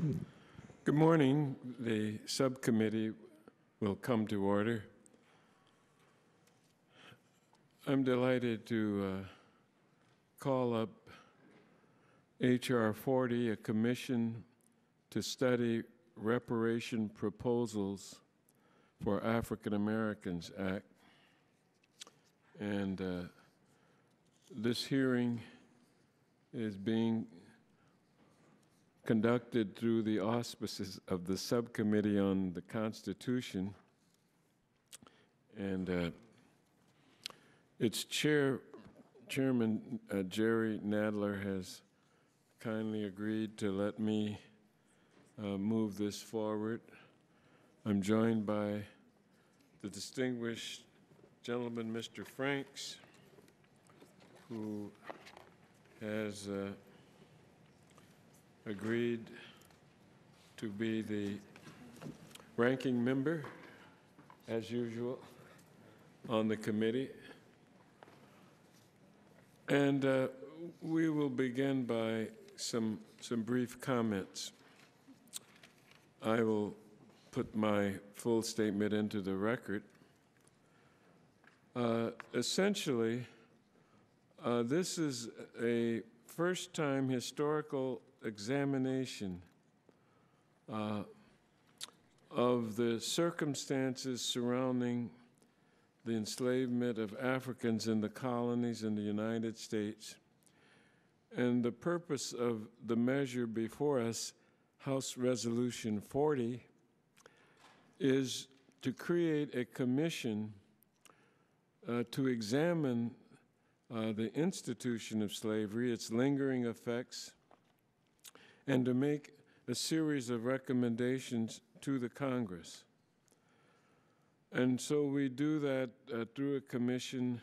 Good morning. The subcommittee will come to order. I'm delighted to call up H.R. 40, a commission to study reparation proposals for African Americans Act. And this hearing is being conducted through the auspices of the Subcommittee on the Constitution. And its chairman, Jerry Nadler, has kindly agreed to let me move this forward. I'm joined by the distinguished gentleman, Mr. Franks, who has agreed to be the ranking member, as usual, on the committee. And we will begin by some brief comments. I will put my full statement into the record. Essentially, this is a first-time historical examination of the circumstances surrounding the enslavement of Africans in the colonies in the United States. And the purpose of the measure before us, House Resolution 40, is to create a commission to examine the institution of slavery, its lingering effects, and to make a series of recommendations to the Congress. And so we do that through a commission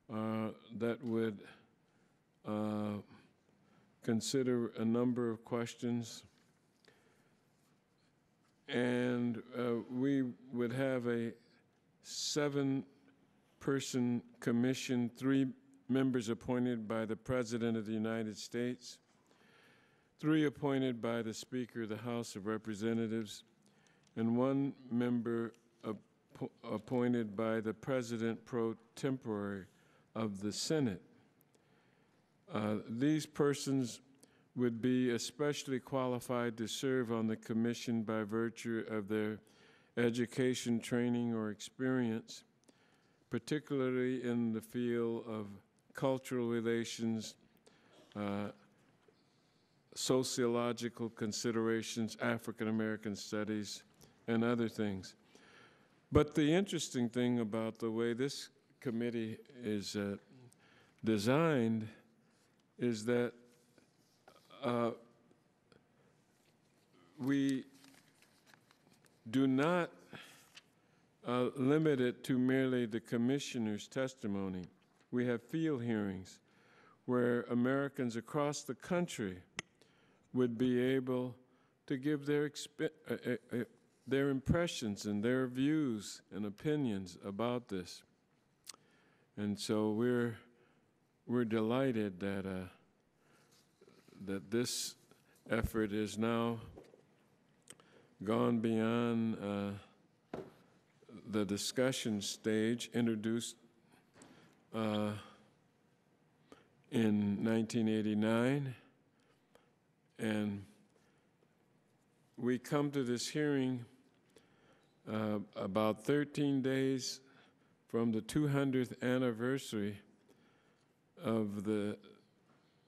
that would consider a number of questions. And we would have a 7-person commission, 3 members appointed by the President of the United States, 3 appointed by the Speaker of the House of Representatives, and 1 member appointed by the President pro tempore of the Senate. These persons would be especially qualified to serve on the commission by virtue of their education, training, or experience, particularly in the field of cultural relations, sociological considerations, African American studies, and other things. But the interesting thing about the way this committee is designed is that we do not limit it to merely the commissioner's testimony. We have field hearings where Americans across the country would be able to give their impressions and their views and opinions about this. And so we're delighted that that this effort is now gone beyond the discussion stage introduced in 1989, and we come to this hearing about 13 days from the 200th anniversary of the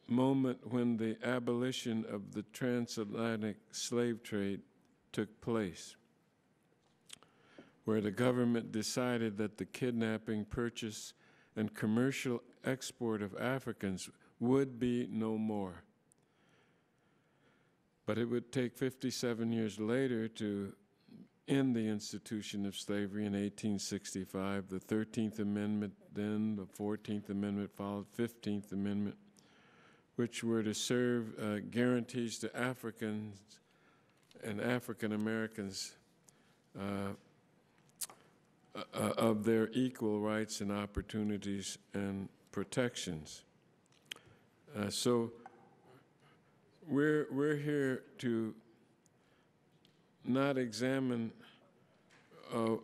moment when the abolition of the transatlantic slave trade took place, where the government decided that the kidnapping, purchase, and commercial export of Africans would be no more. But it would take 57 years later to end the institution of slavery in 1865. The 13th Amendment, then the 14th Amendment followed, 15th Amendment, which were to serve guarantees to Africans and African Americans of their equal rights and opportunities and protections. So we're here to not examine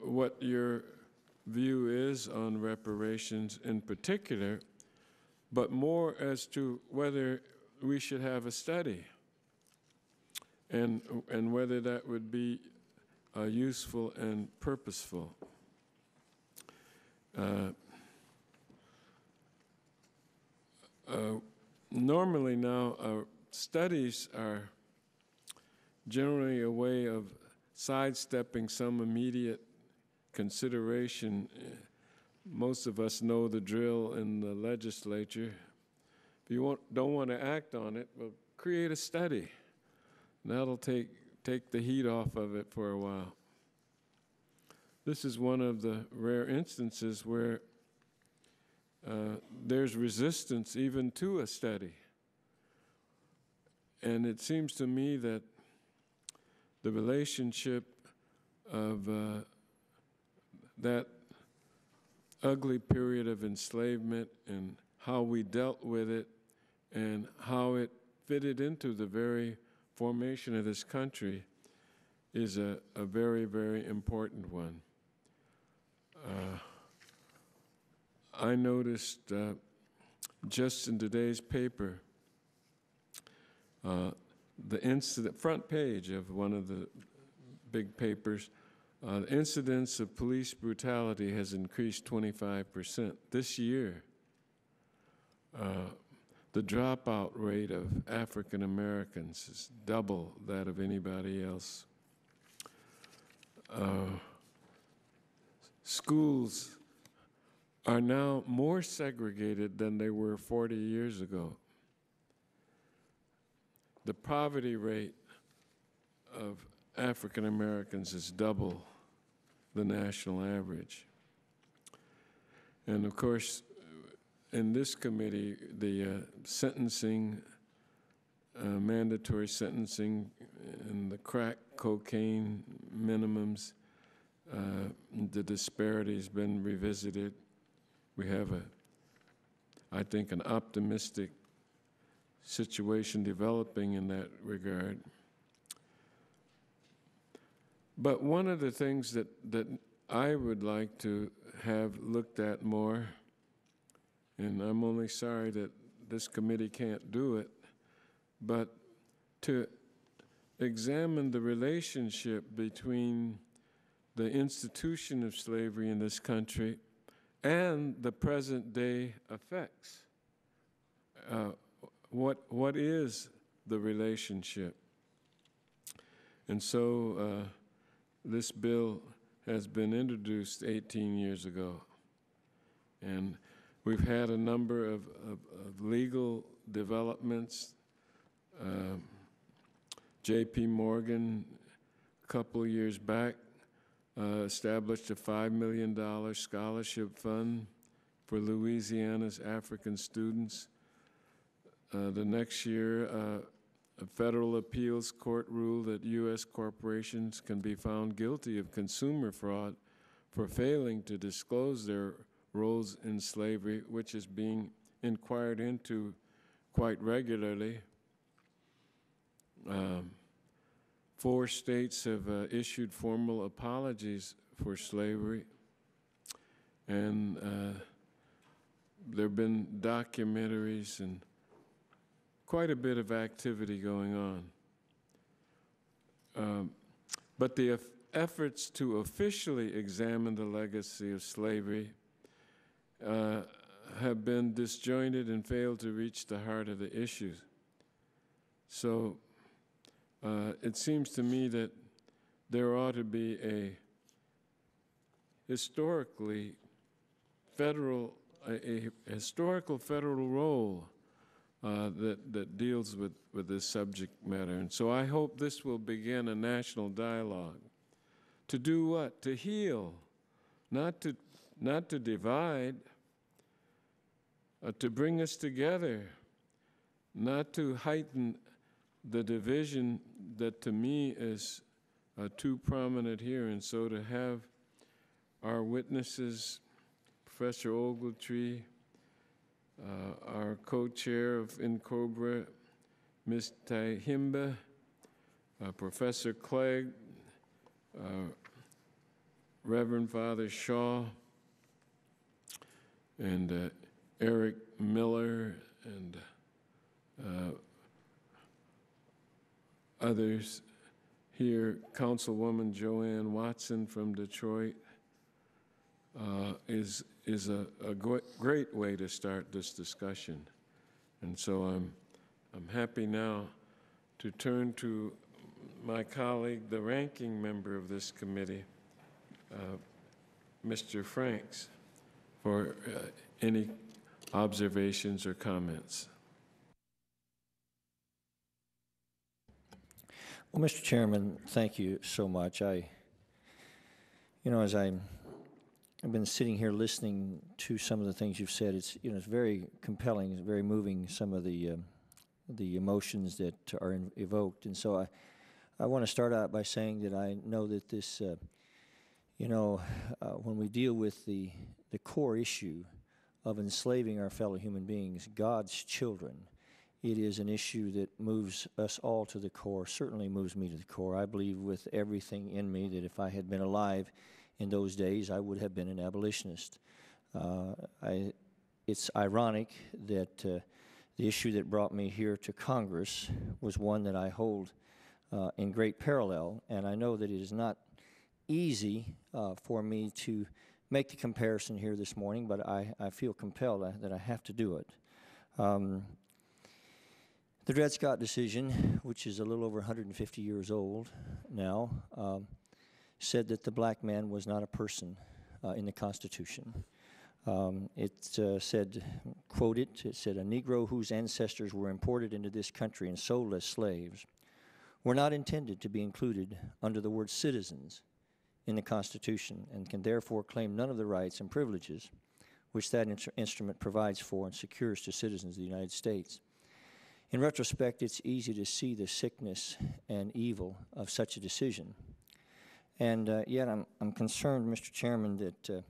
what your view is on reparations in particular, but more as to whether we should have a study and whether that would be useful and purposeful. Normally now, studies are generally a way of sidestepping some immediate consideration. Most of us know the drill in the legislature. If you don't want to act on it, well, create a study. That'll take the heat off of it for a while. This is one of the rare instances where there's resistance even to a study. And it seems to me that the relationship of that ugly period of enslavement and how we dealt with it and how it fitted into the very formation of this country is a very, very important one. I noticed just in today's paper, the front page of one of the big papers, the incidence of police brutality has increased 25% this year. The dropout rate of African Americans is double that of anybody else. Schools are now more segregated than they were 40 years ago. The poverty rate of African Americans is double the national average. And of course, in this committee, the sentencing, mandatory sentencing, and the crack cocaine minimums, the disparity has been revisited. We have I think, an optimistic situation developing in that regard. But one of the things that I would like to have looked at more, and I'm only sorry that this committee can't do it, but to examine the relationship between the institution of slavery in this country and the present day effects. What is the relationship? And so this bill has been introduced 18 years ago. And we've had a number of legal developments. J.P. Morgan, a couple of years back, established a $5 million scholarship fund for Louisiana's African students. The next year, a federal appeals court ruled that U.S. corporations can be found guilty of consumer fraud for failing to disclose their roles in slavery, which is being inquired into quite regularly. 4 states have issued formal apologies for slavery, and there have been documentaries and quite a bit of activity going on. But the efforts to officially examine the legacy of slavery have been disjointed and failed to reach the heart of the issues. So it seems to me that there ought to be a historical federal role that deals with this subject matter. And so I hope this will begin a national dialogue. To do what? To heal, not to divide, to bring us together, not to heighten the division that to me is too prominent here. And so to have our witnesses, Professor Ogletree, our co-chair of INCOBRA, Ms. Tyehimba, Professor Clegg, Reverend Father Shaw and Eric Miller and others here, Councilwoman JoAnn Watson from Detroit, is a great way to start this discussion. And so I'm happy now to turn to my colleague, the ranking member of this committee, Mr. Franks, for any observations or comments. Well, Mr. Chairman, thank you so much. As I've been sitting here listening to some of the things you've said, it's very compelling, it's very moving, some of the emotions that are evoked. And so I want to start out by saying that I know that this, when we deal with the core issue of enslaving our fellow human beings, God's children, it is an issue that moves us all to the core, certainly moves me to the core. I believe with everything in me that if I had been alive in those days, I would have been an abolitionist. It's ironic that the issue that brought me here to Congress was one that I hold in great parallel, and I know that it is not easy for me to make the comparison here this morning, but I feel compelled that I have to do it. The Dred Scott decision, which is a little over 150 years old now, said that the black man was not a person in the Constitution. It said, quoted, it said, "A Negro whose ancestors were imported into this country and sold as slaves were not intended to be included under the word citizens in the Constitution and can therefore claim none of the rights and privileges which that instrument provides for and secures to citizens of the United States." In retrospect, it's easy to see the sickness and evil of such a decision. And yet I'm concerned, Mr. Chairman, that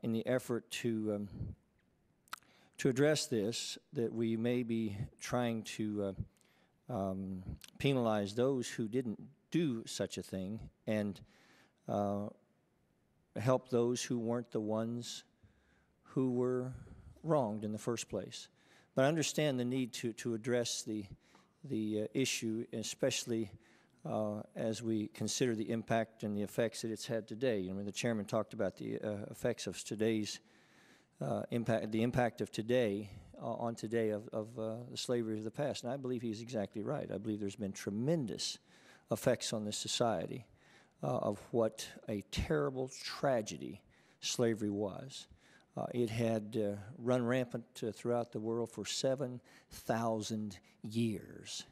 in the effort to address this, that we may be trying to penalize those who didn't do such a thing and help those who weren't the ones who were wronged in the first place. But I understand the need to address the issue, especially as we consider the impact and the effects that it's had today. I mean, the chairman talked about the effects of today's impact, the impact of today on today of the slavery of the past, and I believe he's exactly right. I believe there's been tremendous effects on this society of what a terrible tragedy slavery was. It had run rampant throughout the world for 7,000 years.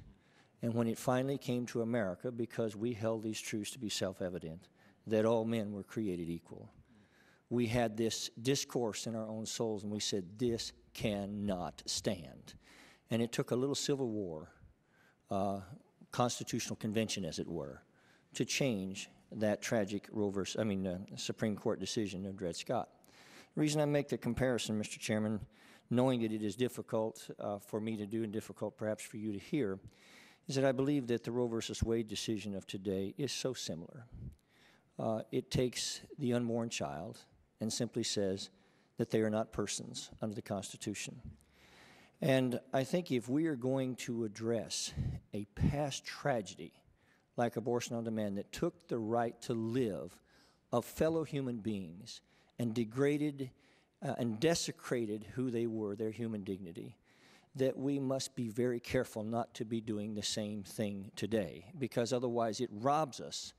And when it finally came to America, because we held these truths to be self-evident, that all men were created equal, we had this discourse in our own souls, and we said, this cannot stand. And it took a little civil war, constitutional convention, as it were, to change that tragic Supreme Court decision of Dred Scott. The reason I make the comparison, Mr. Chairman, knowing that it is difficult for me to do and difficult perhaps for you to hear, is that I believe that the Roe versus Wade decision of today is so similar. It takes the unborn child and simply says that they are not persons under the Constitution. And I think if we are going to address a past tragedy like abortion on demand that took the right to live of fellow human beings and degraded and desecrated who they were, their human dignity, that we must be very careful not to be doing the same thing today, because otherwise it robs us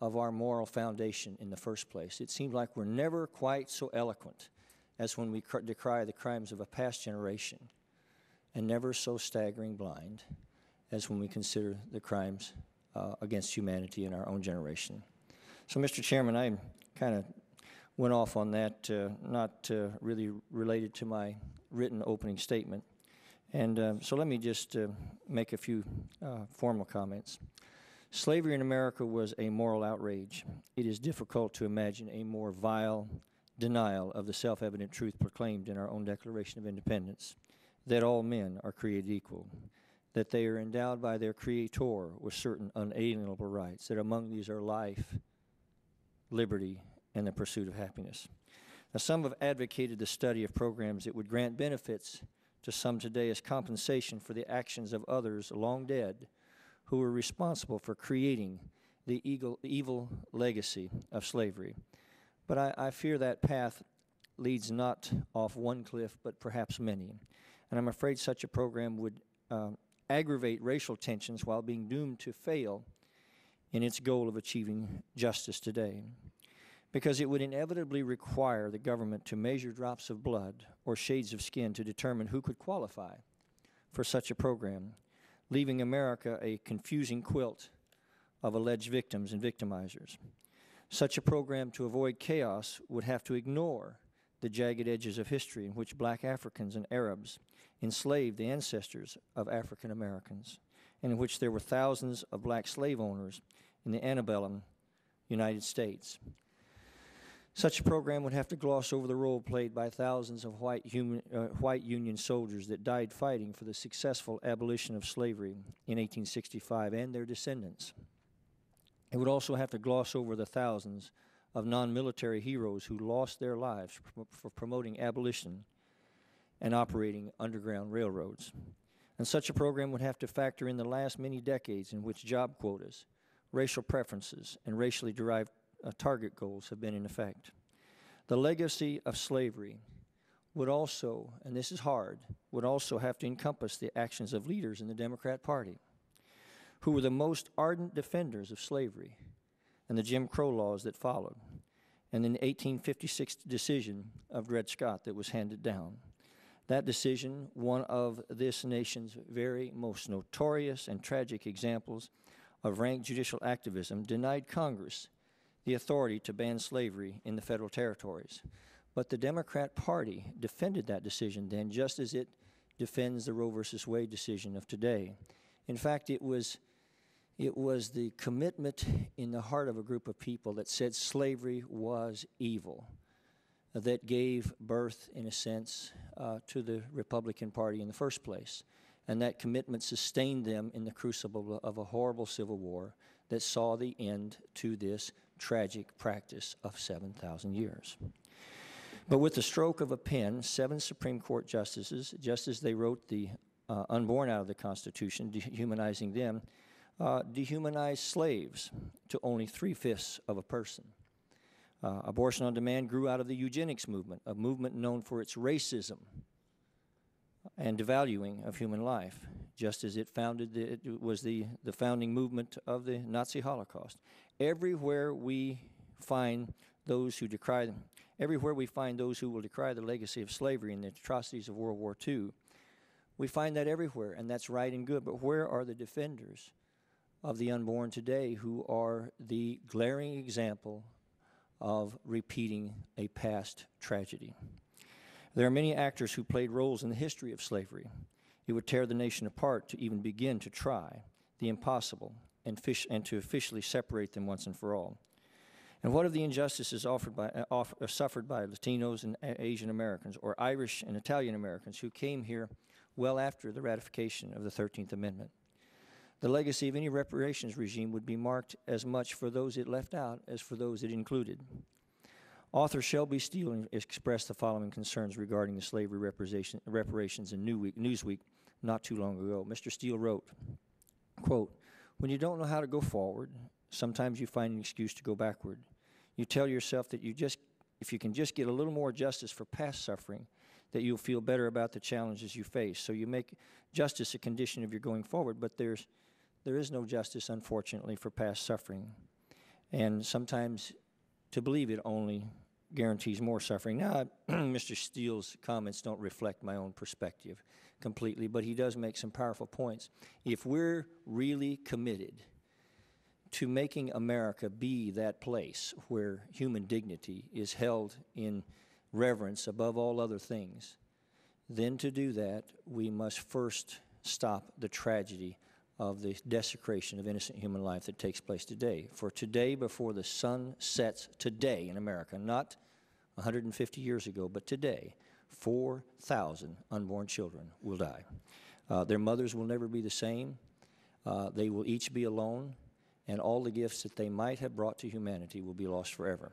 of our moral foundation in the first place. It seems like we're never quite so eloquent as when we decry the crimes of a past generation, and never so staggering blind as when we consider the crimes against humanity in our own generation. So, Mr. Chairman, I kind of went off on that, not really related to my written opening statement. And so let me just make a few formal comments. Slavery in America was a moral outrage. It is difficult to imagine a more vile denial of the self-evident truth proclaimed in our own Declaration of Independence, that all men are created equal, that they are endowed by their Creator with certain unalienable rights, that among these are life, liberty, and the pursuit of happiness. Now, some have advocated the study of programs that would grant benefits to some today as compensation for the actions of others long dead who were responsible for creating the evil legacy of slavery. But I fear that path leads not off one cliff, but perhaps many. And I'm afraid such a program would aggravate racial tensions while being doomed to fail in its goal of achieving justice today, because it would inevitably require the government to measure drops of blood or shades of skin to determine who could qualify for such a program, leaving America a confusing quilt of alleged victims and victimizers. Such a program, to avoid chaos, would have to ignore the jagged edges of history in which black Africans and Arabs enslaved the ancestors of African Americans, and in which there were thousands of black slave owners in the antebellum United States. Such a program would have to gloss over the role played by thousands of white Union soldiers that died fighting for the successful abolition of slavery in 1865 and their descendants. It would also have to gloss over the thousands of non-military heroes who lost their lives for promoting abolition and operating underground railroads. And such a program would have to factor in the last many decades in which job quotas, racial preferences, and racially derived target goals have been in effect. The legacy of slavery would also, and this is hard, would also have to encompass the actions of leaders in the Democrat Party, who were the most ardent defenders of slavery and the Jim Crow laws that followed, and the 1856 decision of Dred Scott that was handed down. That decision, one of this nation's very most notorious and tragic examples of rank judicial activism, denied Congress the authority to ban slavery in the federal territories. But the Democrat Party defended that decision then, just as it defends the Roe versus Wade decision of today. In fact, it was the commitment in the heart of a group of people that said slavery was evil that gave birth, in a sense, to the Republican Party in the first place. And that commitment sustained them in the crucible of a horrible civil war that saw the end to this tragic practice of 7,000 years. But with the stroke of a pen, 7 Supreme Court justices, just as they wrote the unborn out of the Constitution, dehumanizing them, dehumanized slaves to only 3/5 of a person. Abortion on demand grew out of the eugenics movement, a movement known for its racism and devaluing of human life, just as it was the founding movement of the Nazi Holocaust. Everywhere we find those who decry them, everywhere we find those who will decry the legacy of slavery and the atrocities of World War II, we find that everywhere, and that's right and good. But where are the defenders of the unborn today, who are the glaring example of repeating a past tragedy? There are many actors who played roles in the history of slavery. It would tear the nation apart to even begin to try the impossible and to officially separate them once and for all. And what of the injustices suffered by Latinos and Asian Americans, or Irish and Italian Americans who came here well after the ratification of the 13th Amendment? The legacy of any reparations regime would be marked as much for those it left out as for those it included. Author Shelby Steele expressed the following concerns regarding the slavery reparations in Newsweek not too long ago. Mr. Steele wrote, quote, "When you don't know how to go forward, sometimes you find an excuse to go backward. You tell yourself that if you can just get a little more justice for past suffering, that you'll feel better about the challenges you face. So you make justice a condition of your going forward, but there is no justice, unfortunately, for past suffering. And sometimes to believe it only guarantees more suffering." Now, Mr. Steele's comments don't reflect my own perspective completely, but he does make some powerful points. If we're really committed to making America be that place where human dignity is held in reverence above all other things, then to do that, we must first stop the tragedy of the desecration of innocent human life that takes place today. For today, before the sun sets today in America, not 150 years ago, but today, 4,000 unborn children will die. Their mothers will never be the same. They will each be alone, and all the gifts that they might have brought to humanity will be lost forever.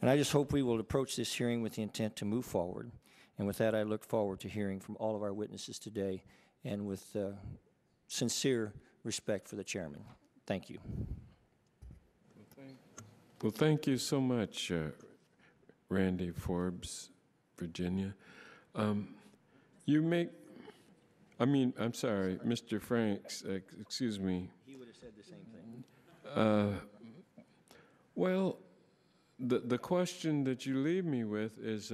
And I just hope we will approach this hearing with the intent to move forward. And with that, I look forward to hearing from all of our witnesses today, and with sincere respect for the chairman. Thank you. Well, thank you so much, Randy Forbes, Virginia. I'm sorry, Mr. Franks, excuse me. He would have said the same thing. Well, the question that you leave me with is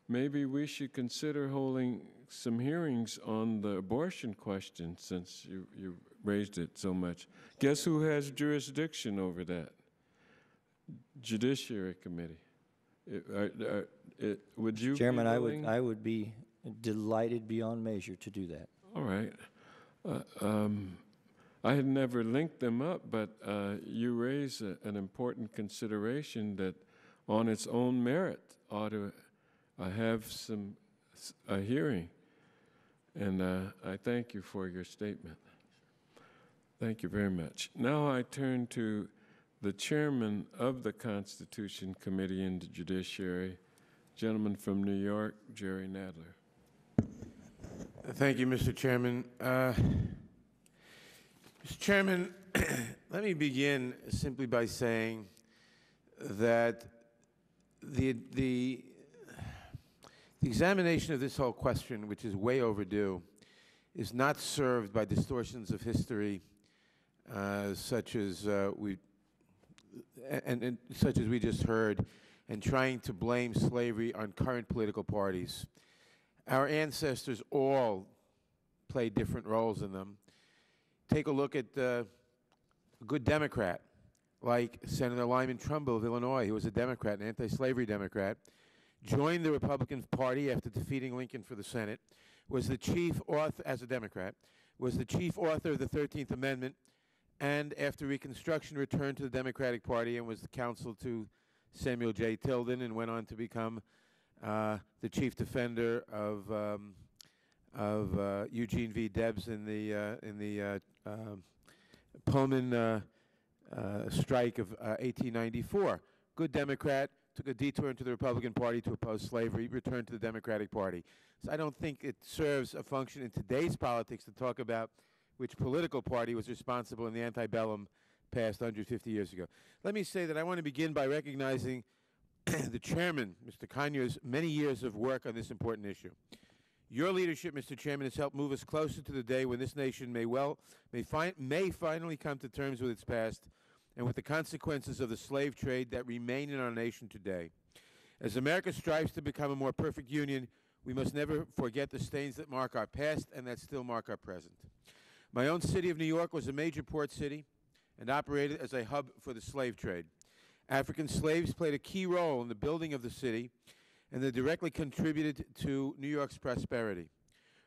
maybe we should consider holding some hearings on the abortion question, since you raised it so much. Guess who has jurisdiction over that? Judiciary Committee. Would you, Chairman, I would be delighted beyond measure to do that. All right. I had never linked them up, but you raise an important consideration that on its own merit ought to have a hearing. And I thank you for your statement. Thank you very much. Now I turn to the chairman of the Constitution Committee and the Judiciary, gentleman from New York, Jerry Nadler. Thank you, Mr. Chairman. Mr. Chairman, let me begin simply by saying that the examination of this whole question, which is way overdue, is not served by distortions of history such as we just heard, and trying to blame slavery on current political parties. Our ancestors all played different roles in them. Take a look at a good Democrat like Senator Lyman Trumbull of Illinois, who was a Democrat, an anti-slavery Democrat, joined the Republican Party after defeating Lincoln for the Senate, was the chief author, as a Democrat, was the chief author of the 13th Amendment, and after Reconstruction returned to the Democratic Party and was the counsel to Samuel J. Tilden, and went on to become the chief defender of Eugene V. Debs in the Pullman strike of 1894. Good Democrat, took a detour into the Republican Party to oppose slavery, returned to the Democratic Party. So I don't think it serves a function in today's politics to talk about which political party was responsible in the antebellum past 150 years ago. Let me say that I want to begin by recognizing the chairman, Mr. Conyers' many years of work on this important issue. Your leadership, Mr. Chairman, has helped move us closer to the day when this nation may finally come to terms with its past and with the consequences of the slave trade that remain in our nation today. As America strives to become a more perfect union, we must never forget the stains that mark our past and that still mark our present. My own city of New York was a major port city and operated as a hub for the slave trade. African slaves played a key role in the building of the city, and they directly contributed to New York's prosperity.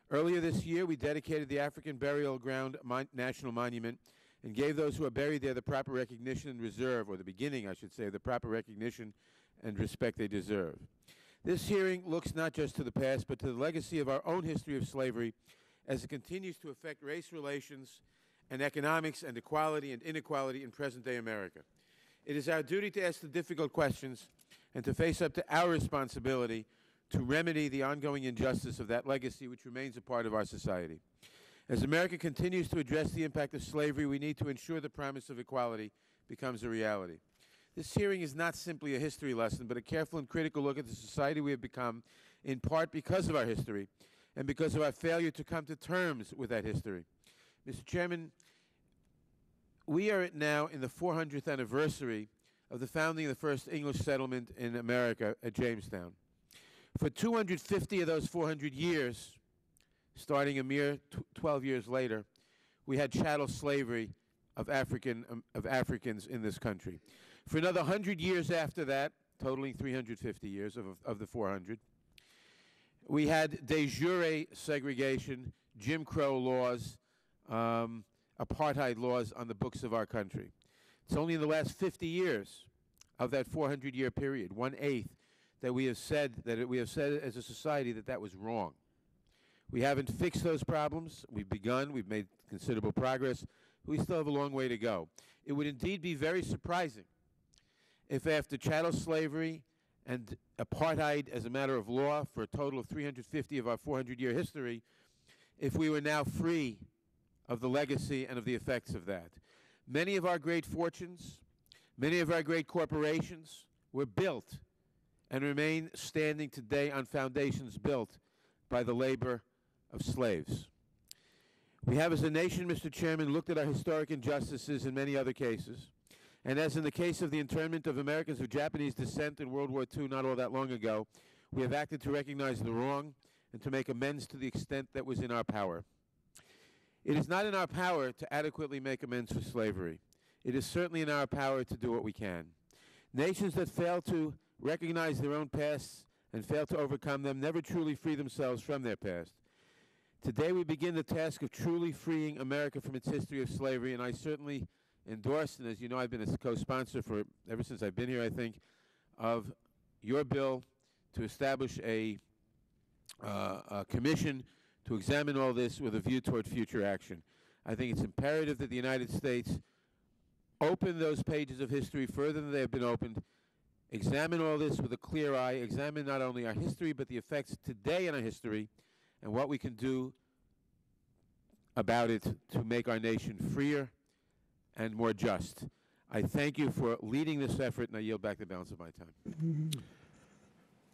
Earlier this year, we dedicated the African Burial Ground National Monument and gave those who are buried there the proper recognition and reserve, or the beginning, I should say, of the proper recognition and respect they deserve. This hearing looks not just to the past, but to the legacy of our own history of slavery as it continues to affect race relations and economics and equality and inequality in present-day America. It is our duty to ask the difficult questions and to face up to our responsibility to remedy the ongoing injustice of that legacy which remains a part of our society. As America continues to address the impact of slavery, we need to ensure the promise of equality becomes a reality. This hearing is not simply a history lesson, but a careful and critical look at the society we have become, in part because of our history and because of our failure to come to terms with that history. Mr. Chairman, we are now in the 400th anniversary of the founding of the first English settlement in America at Jamestown. For 250 of those 400 years, starting a mere 12 years later, we had chattel slavery of Africans in this country. For another 100 years after that, totaling 350 years of the 400, we had de jure segregation, Jim Crow laws, apartheid laws on the books of our country. It's only in the last 50 years of that 400-year period, 1/8, that we have said as a society that was wrong. We haven't fixed those problems. We've begun. We've made considerable progress. We still have a long way to go. It would indeed be very surprising if after chattel slavery and apartheid as a matter of law for a total of 350 of our 400-year history, if we were now free of the legacy and of the effects of that. Many of our great fortunes, many of our great corporations were built and remain standing today on foundations built by the labor of slaves. We have as a nation, Mr. Chairman, looked at our historic injustices in many other cases, and as in the case of the internment of Americans of Japanese descent in World War II not all that long ago, we have acted to recognize the wrong and to make amends to the extent that was in our power. It is not in our power to adequately make amends for slavery. It is certainly in our power to do what we can. Nations that fail to recognize their own pasts and fail to overcome them never truly free themselves from their past. Today we begin the task of truly freeing America from its history of slavery, and I certainly endorse, and as you know, I've been a co-sponsor for ever since I've been here, I think, of your bill to establish a commission to examine all this with a view toward future action. I think it's imperative that the United States open those pages of history further than they have been opened, examine all this with a clear eye, examine not only our history but the effects today in our history and what we can do about it to make our nation freer and more just. I thank you for leading this effort, and I yield back the balance of my time.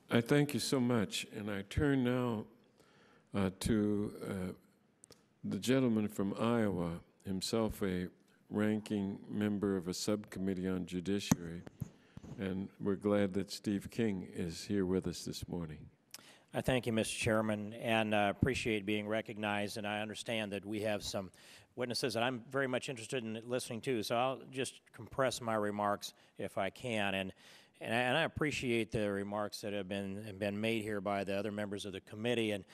I thank you so much, and I turn now to the gentleman from Iowa, himself a ranking member of a subcommittee on judiciary, and we're glad that Steve King is here with us this morning. I thank you, Mr. Chairman, and appreciate being recognized, and I understand that we have some witnesses that I'm very much interested in listening to, so I'll just compress my remarks if I can, and I appreciate the remarks that have been made here by the other members of the committee, and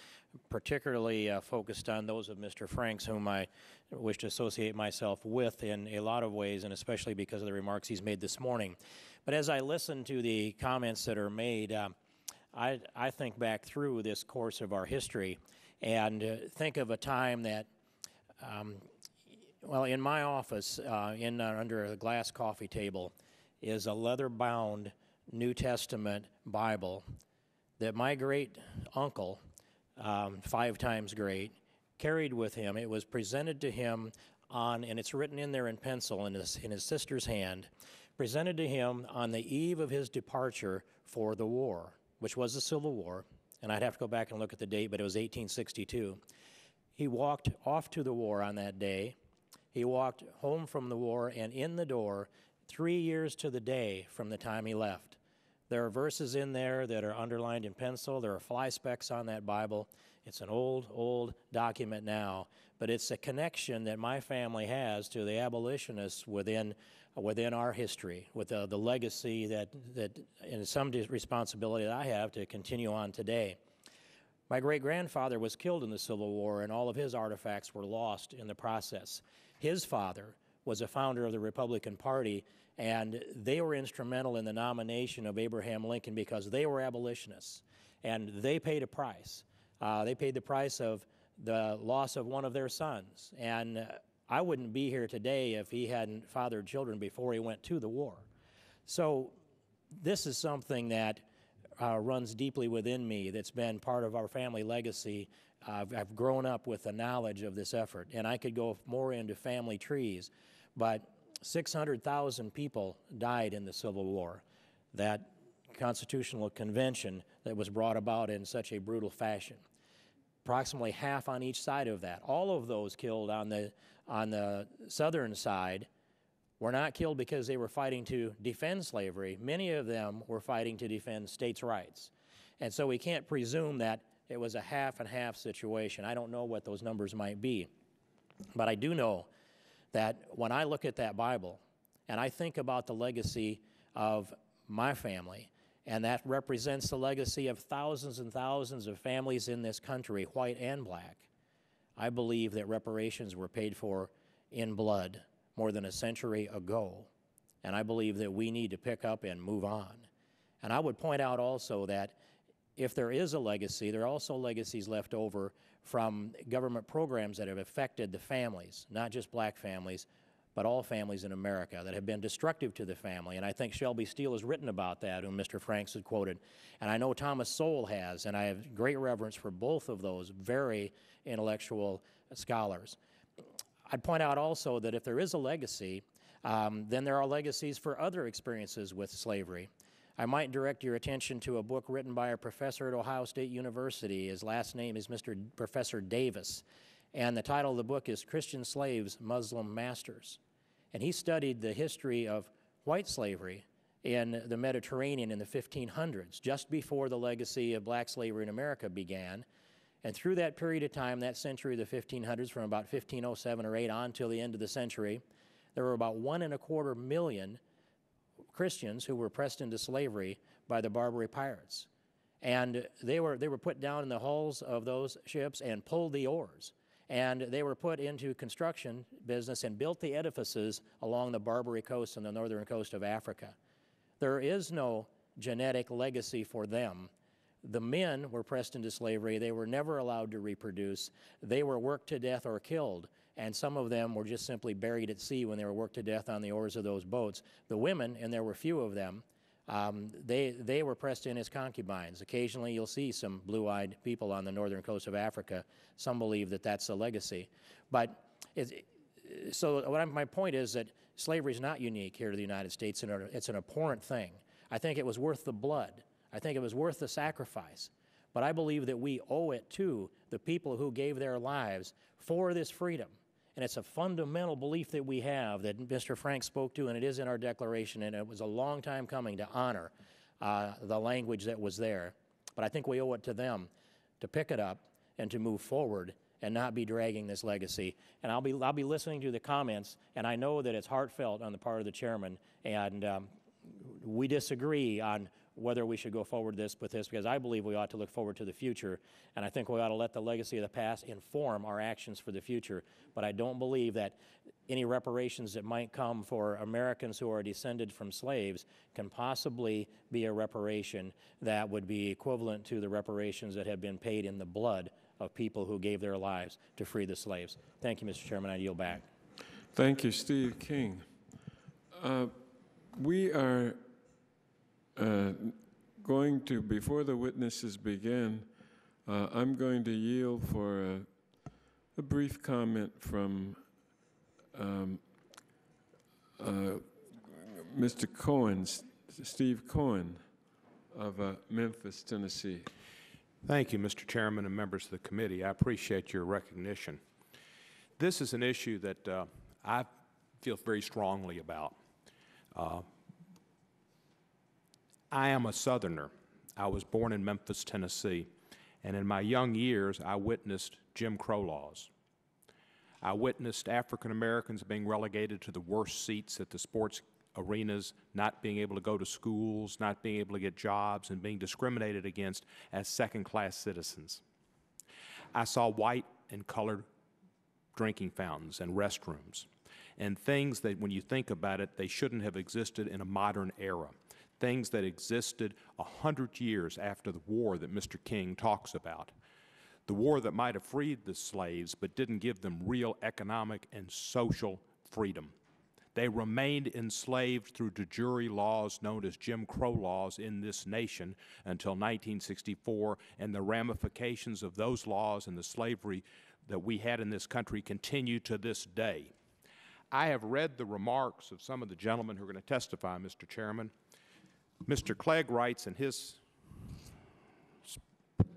particularly focused on those of Mr. Franks, whom I wish to associate myself with in a lot of ways, and especially because of the remarks he's made this morning. But as I listen to the comments that are made, I think back through this course of our history and think of a time that, well, in my office, under a glass coffee table, is a leather-bound New Testament Bible that my great uncle, 5 times great, carried with him. It was presented to him on, and it's written in there in pencil in his sister's hand, presented to him on the eve of his departure for the war, which was the Civil War, and I'd have to go back and look at the date, but it was 1862. He walked off to the war on that day. He walked home from the war and in the door 3 years to the day from the time he left. There are verses in there that are underlined in pencil. There are fly specks on that Bible. It's an old document now, but it's a connection that my family has to the abolitionists within our history, with the legacy that and some responsibility that I have to continue on today. My great-grandfather was killed in the Civil War, and all of his artifacts were lost in the process. His father was a founder of the Republican Party, and they were instrumental in the nomination of Abraham Lincoln because they were abolitionists, and they paid a price. They paid the price of the loss of one of their sons, and I wouldn't be here today if he hadn't fathered children before he went to the war. So this is something that runs deeply within me, that's been part of our family legacy. I've grown up with the knowledge of this effort, and I could go more into family trees, but 600,000 people died in the Civil War. That Constitutional Convention that was brought about in such a brutal fashion. Approximately half on each side of that. All of those killed on the southern side were not killed because they were fighting to defend slavery. Many of them were fighting to defend states' rights. And so we can't presume that it was a half and half situation. I don't know what those numbers might be. But I do know that when I look at that Bible and I think about the legacy of my family, and that represents the legacy of thousands and thousands of families in this country, white and black, I believe that reparations were paid for in blood more than a century ago, and I believe that we need to pick up and move on. And I would point out also that if there is a legacy, there are also legacies left over from government programs that have affected the families, not just black families, but all families in America, that have been destructive to the family. And I think Shelby Steele has written about that, whom Mr. Franks had quoted. And I know Thomas Sowell has, and I have great reverence for both of those very intellectual scholars. I'd point out also that if there is a legacy, then there are legacies for other experiences with slavery. I might direct your attention to a book written by a professor at Ohio State University. His last name is Professor Davis, and the title of the book is Christian Slaves, Muslim Masters. And he studied the history of white slavery in the Mediterranean in the 1500s, just before the legacy of black slavery in America began. And through that period of time, that century of the 1500s, from about 1507 or 8 on till the end of the century, there were about 1.25 million Christians who were pressed into slavery by the Barbary pirates. And they were put down in the hulls of those ships and pulled the oars. And they were put into construction business and built the edifices along the Barbary coast and the northern coast of Africa. There is no genetic legacy for them. The men were pressed into slavery. They were never allowed to reproduce. They were worked to death or killed, and some of them were just simply buried at sea when they were worked to death on the oars of those boats. The women, and there were few of them, they were pressed in as concubines. Occasionally you'll see some blue-eyed people on the northern coast of Africa. Some believe that that's a legacy. But my point is that slavery is not unique here to the United States, and it's an abhorrent thing. I think it was worth the blood. I think it was worth the sacrifice. But I believe that we owe it to the people who gave their lives for this freedom. And it's a fundamental belief that we have that Mr. Frank spoke to, and it is in our declaration, and it was a long time coming to honor the language that was there. But I think we owe it to them to pick it up and to move forward and not be dragging this legacy. And I'll be listening to the comments, and I know that it's heartfelt on the part of the chairman, and we disagree on whether we should go forward with this, because I believe we ought to look forward to the future, and I think we ought to let the legacy of the past inform our actions for the future. But I don't believe that any reparations that might come for Americans who are descended from slaves can possibly be a reparation that would be equivalent to the reparations that have been paid in the blood of people who gave their lives to free the slaves. Thank you, Mr. Chairman. I yield back. Thank you, Steve King. We are going to, before the witnesses begin, I'm going to yield for a brief comment from Mr. Cohen, Steve Cohen of Memphis, Tennessee. Thank you, Mr. Chairman and members of the committee. I appreciate your recognition. This is an issue that I feel very strongly about. I am a Southerner. I was born in Memphis, Tennessee, and in my young years, I witnessed Jim Crow laws. I witnessed African Americans being relegated to the worst seats at the sports arenas, not being able to go to schools, not being able to get jobs, and being discriminated against as second-class citizens. I saw white and colored drinking fountains and restrooms, and things that, when you think about it, they shouldn't have existed in a modern era. Things that existed 100 years after the war that Mr. King talks about. The war that might have freed the slaves but didn't give them real economic and social freedom. They remained enslaved through de jure laws known as Jim Crow laws in this nation until 1964, and the ramifications of those laws and the slavery that we had in this country continue to this day. I have read the remarks of some of the gentlemen who are going to testify, Mr. Chairman. Mr. Clegg writes in his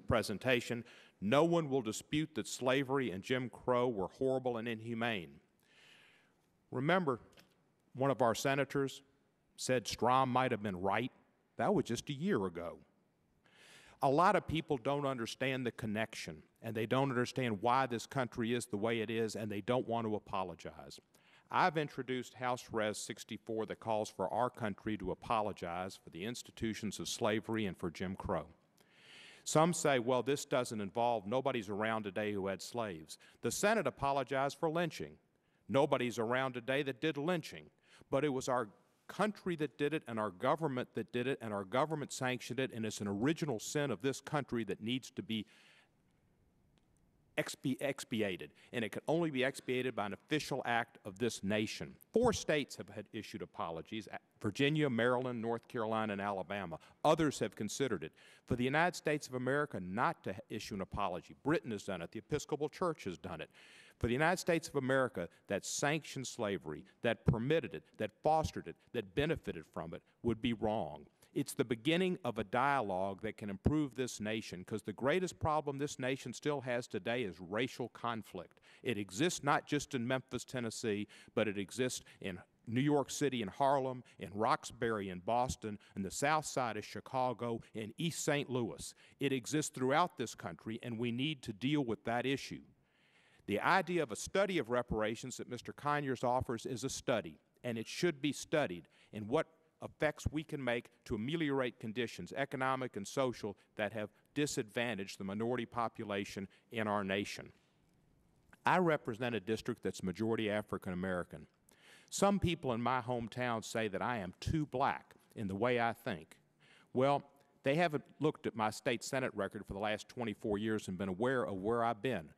presentation, "No one will dispute that slavery and Jim Crow were horrible and inhumane." Remember, one of our senators said Strom might have been right. That was just a year ago. A lot of people don't understand the connection, and they don't understand why this country is the way it is, and they don't want to apologize. I've introduced House Res 64 that calls for our country to apologize for the institutions of slavery and for Jim Crow. Some say, well, this doesn't involve, nobody's around today who had slaves. The Senate apologized for lynching. Nobody's around today that did lynching. But it was our country that did it and our government that did it, and our government sanctioned it, and it's an original sin of this country that needs to be expiated, and it can only be expiated by an official act of this nation. 4 states have had issued apologies: Virginia, Maryland, North Carolina, and Alabama. Others have considered it. For the United States of America not to issue an apology, Britain has done it, the Episcopal Church has done it. For the United States of America that sanctioned slavery, that permitted it, that fostered it, that benefited from it, would be wrong. It's the beginning of a dialogue that can improve this nation, because the greatest problem this nation still has today is racial conflict. It exists not just in Memphis, Tennessee, but it exists in New York City, in Harlem, in Roxbury, in Boston, in the south side of Chicago, in East St. Louis. It exists throughout this country, and we need to deal with that issue. The idea of a study of reparations that Mr. Conyers offers is a study, and it should be studied in what effects we can make to ameliorate conditions, economic and social, that have disadvantaged the minority population in our nation. I represent a district that's majority African American. Some people in my hometown say that I am too black in the way I think. Well, they haven't looked at my state Senate record for the last 24 years and been aware of where I've been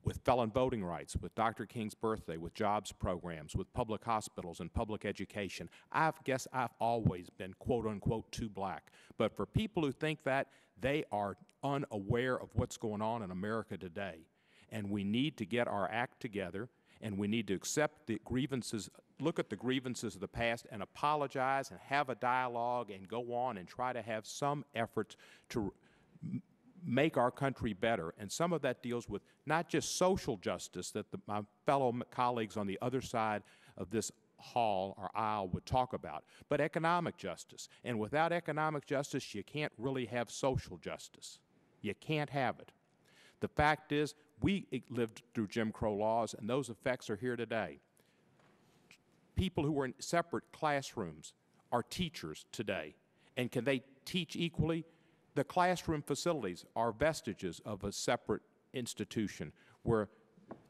with felon voting rights, with Dr. King's birthday, with jobs programs, with public hospitals and public education. I guess I've always been, quote unquote, too black. But for people who think that, they are unaware of what's going on in America today. And we need to get our act together, and we need to accept the grievances, look at the grievances of the past and apologize and have a dialogue and go on and try to have some efforts to make our country better. And some of that deals with not just social justice that my fellow colleagues on the other side of this hall or aisle would talk about, but economic justice. And without economic justice, you can't really have social justice. You can't have it. The fact is, we lived through Jim Crow laws, and those effects are here today. People who were in separate classrooms are teachers today. And can they teach equally? The classroom facilities are vestiges of a separate institution where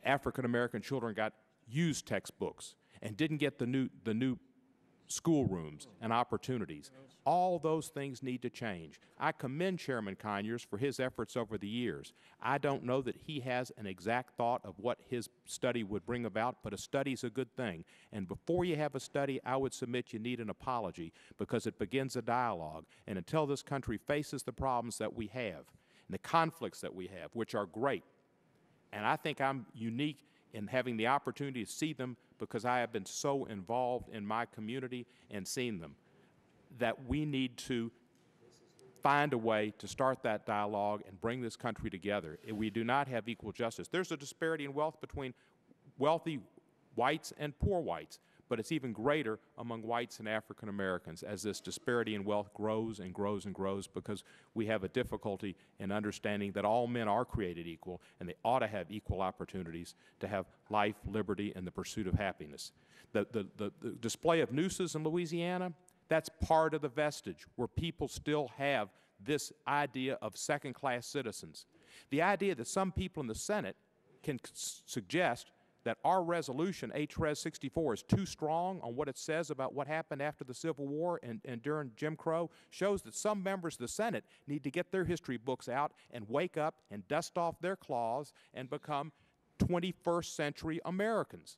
African American children got used textbooks and didn't get the new schoolrooms and opportunities. All those things need to change. I commend Chairman Conyers for his efforts over the years. I don't know that he has an exact thought of what his study would bring about, but a study is a good thing. And before you have a study, I would submit you need an apology, because it begins a dialogue. And until this country faces the problems that we have and the conflicts that we have, which are great, and I think I'm unique in having the opportunity to see them because I have been so involved in my community and seen them, that we need to find a way to start that dialogue and bring this country together. We do not have equal justice. There's a disparity in wealth between wealthy whites and poor whites, but it's even greater among whites and African Americans as this disparity in wealth grows and grows and grows, because we have a difficulty in understanding that all men are created equal and they ought to have equal opportunities to have life, liberty, and the pursuit of happiness. The display of nooses in Louisiana, that's part of the vestige where people still have this idea of second-class citizens. The idea that some people in the Senate can suggest that our resolution, H-Res 64, is too strong on what it says about what happened after the Civil War and during Jim Crow, shows that some members of the Senate need to get their history books out and wake up and dust off their claws and become 21st century Americans.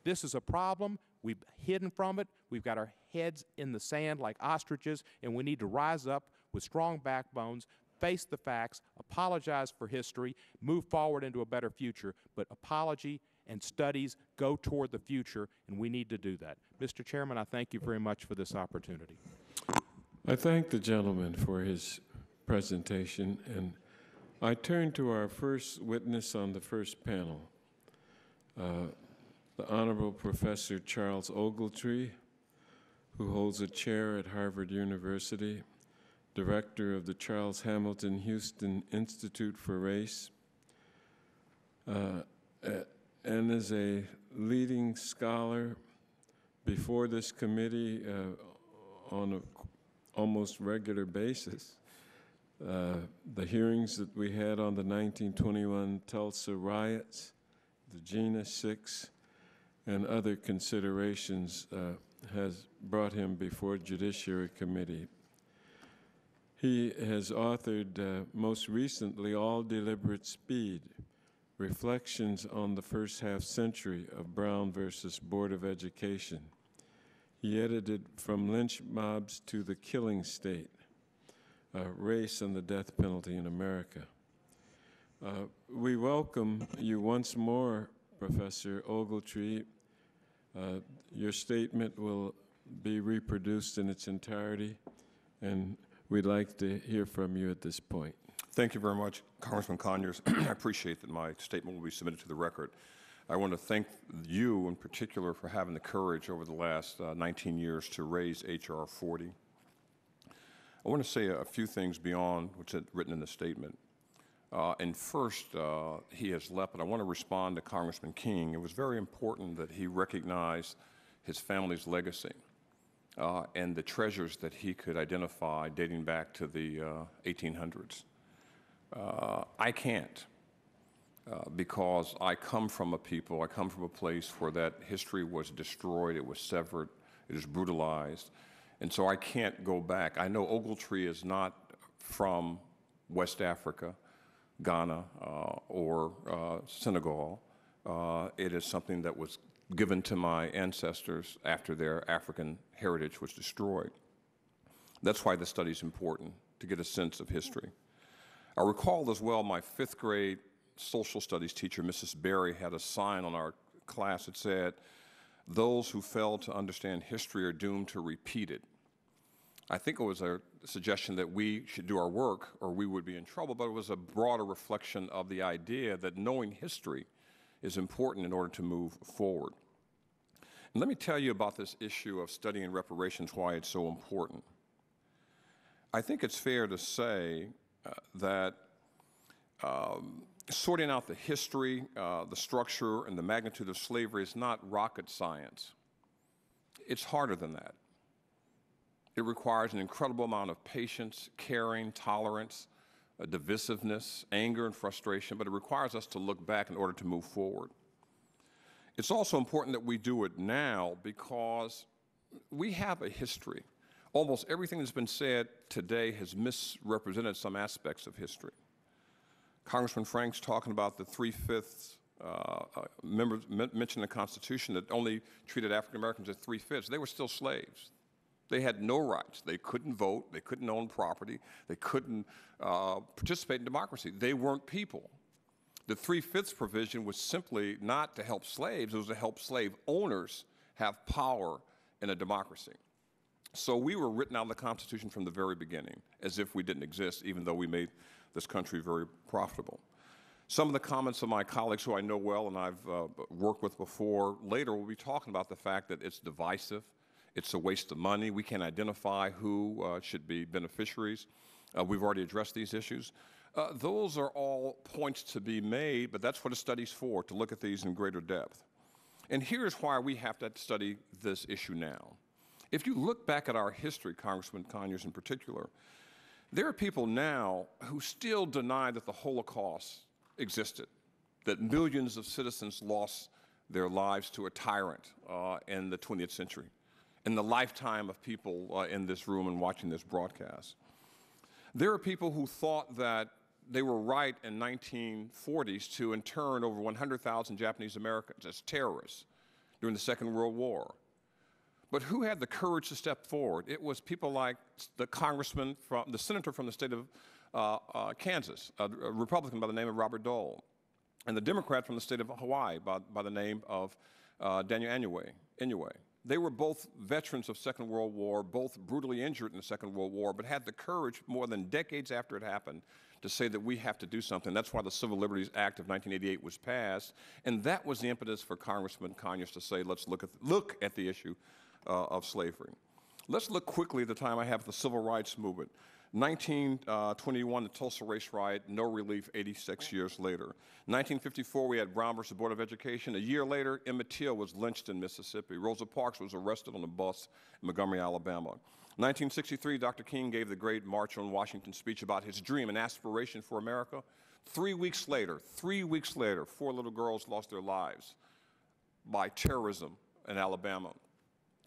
This is a problem. We've hidden from it. We've got our heads in the sand like ostriches, and we need to rise up with strong backbones, face the facts, apologize for history, move forward into a better future. But apology and studies go toward the future, and we need to do that. Mr. Chairman, I thank you very much for this opportunity. I thank the gentleman for his presentation, and I turn to our first witness on the first panel, the Honorable Professor Charles Ogletree, who holds a chair at Harvard University, director of the Charles Hamilton Houston Institute for Race, and is a leading scholar before this committee on an almost regular basis. The hearings that we had on the 1921 Tulsa riots, the Jena 6, and other considerations has brought him before Judiciary Committee. He has authored, most recently, All Deliberate Speed, Reflections on the First Half Century of Brown versus Board of Education. He edited From Lynch Mobs to the Killing State, Race and the Death Penalty in America. We welcome you once more, Professor Ogletree. Your statement will be reproduced in its entirety, and we'd like to hear from you at this point. Thank you very much, Congressman Conyers. I appreciate that my statement will be submitted to the record. I want to thank you in particular for having the courage over the last 19 years to raise H.R. 40. I want to say a few things beyond what's written in the statement. And first, he has left, but I want to respond to Congressman King. It was very important that he recognized his family's legacy and the treasures that he could identify dating back to the 1800s. I can't because I come from a place where that history was destroyed, it was severed, it is brutalized, and so I can't go back. I know Ogletree is not from West Africa, Ghana, or Senegal. It is something that was given to my ancestors after their African heritage was destroyed. That's why the study is important, to get a sense of history. I recall as well my 5th grade social studies teacher, Mrs. Berry, had a sign on our class that said, "Those who fail to understand history are doomed to repeat it." I think it was a suggestion that we should do our work or we would be in trouble, but it was a broader reflection of the idea that knowing history is important in order to move forward. And let me tell you about this issue of studying reparations, why it's so important. I think it's fair to say that sorting out the history, the structure, and the magnitude of slavery is not rocket science. It's harder than that. It requires an incredible amount of patience, caring, tolerance, divisiveness, anger, and frustration, but it requires us to look back in order to move forward. It's also important that we do it now because we have a history. Almost everything that's been said today has misrepresented some aspects of history. Congressman Frank's talking about the 3/5 members mentioned in the Constitution that only treated African Americans as 3/5. They were still slaves. They had no rights. They couldn't vote. They couldn't own property. They couldn't participate in democracy. They weren't people. The 3/5 provision was simply not to help slaves. It was to help slave owners have power in a democracy. So we were written out of the Constitution from the very beginning, as if we didn't exist, even though we made this country very profitable. Some of the comments of my colleagues who I know well and I've worked with before later will be talking about the fact that it's divisive, it's a waste of money, we can't identify who should be beneficiaries. We've already addressed these issues. Those are all points to be made, but that's what a study's for, to look at these in greater depth. And here's why we have to study this issue now. If you look back at our history, Congressman Conyers in particular, there are people now who still deny that the Holocaust existed, that millions of citizens lost their lives to a tyrant in the 20th century, in the lifetime of people in this room and watching this broadcast. There are people who thought that they were right in 1940s to intern over 100,000 Japanese Americans as terrorists during the Second World War. But who had the courage to step forward? It was people like the senator from the state of Kansas, a Republican by the name of Robert Dole, and the Democrat from the state of Hawaii by the name of Daniel Inouye. They were both veterans of Second World War, both brutally injured in the Second World War, but had the courage more than decades after it happened to say that we have to do something. That's why the Civil Liberties Act of 1988 was passed, and that was the impetus for Congressman Conyers to say, let's look at the issue of slavery. Let's look quickly at the time I have the Civil Rights Movement. 1921, the Tulsa Race Riot, no relief 86 years later. 1954, we had Brown versus Board of Education. A year later, Emmett Till was lynched in Mississippi. Rosa Parks was arrested on a bus in Montgomery, Alabama. 1963, Dr. King gave the great March on Washington speech about his dream and aspiration for America. 3 weeks later, 4 little girls lost their lives by terrorism in Alabama.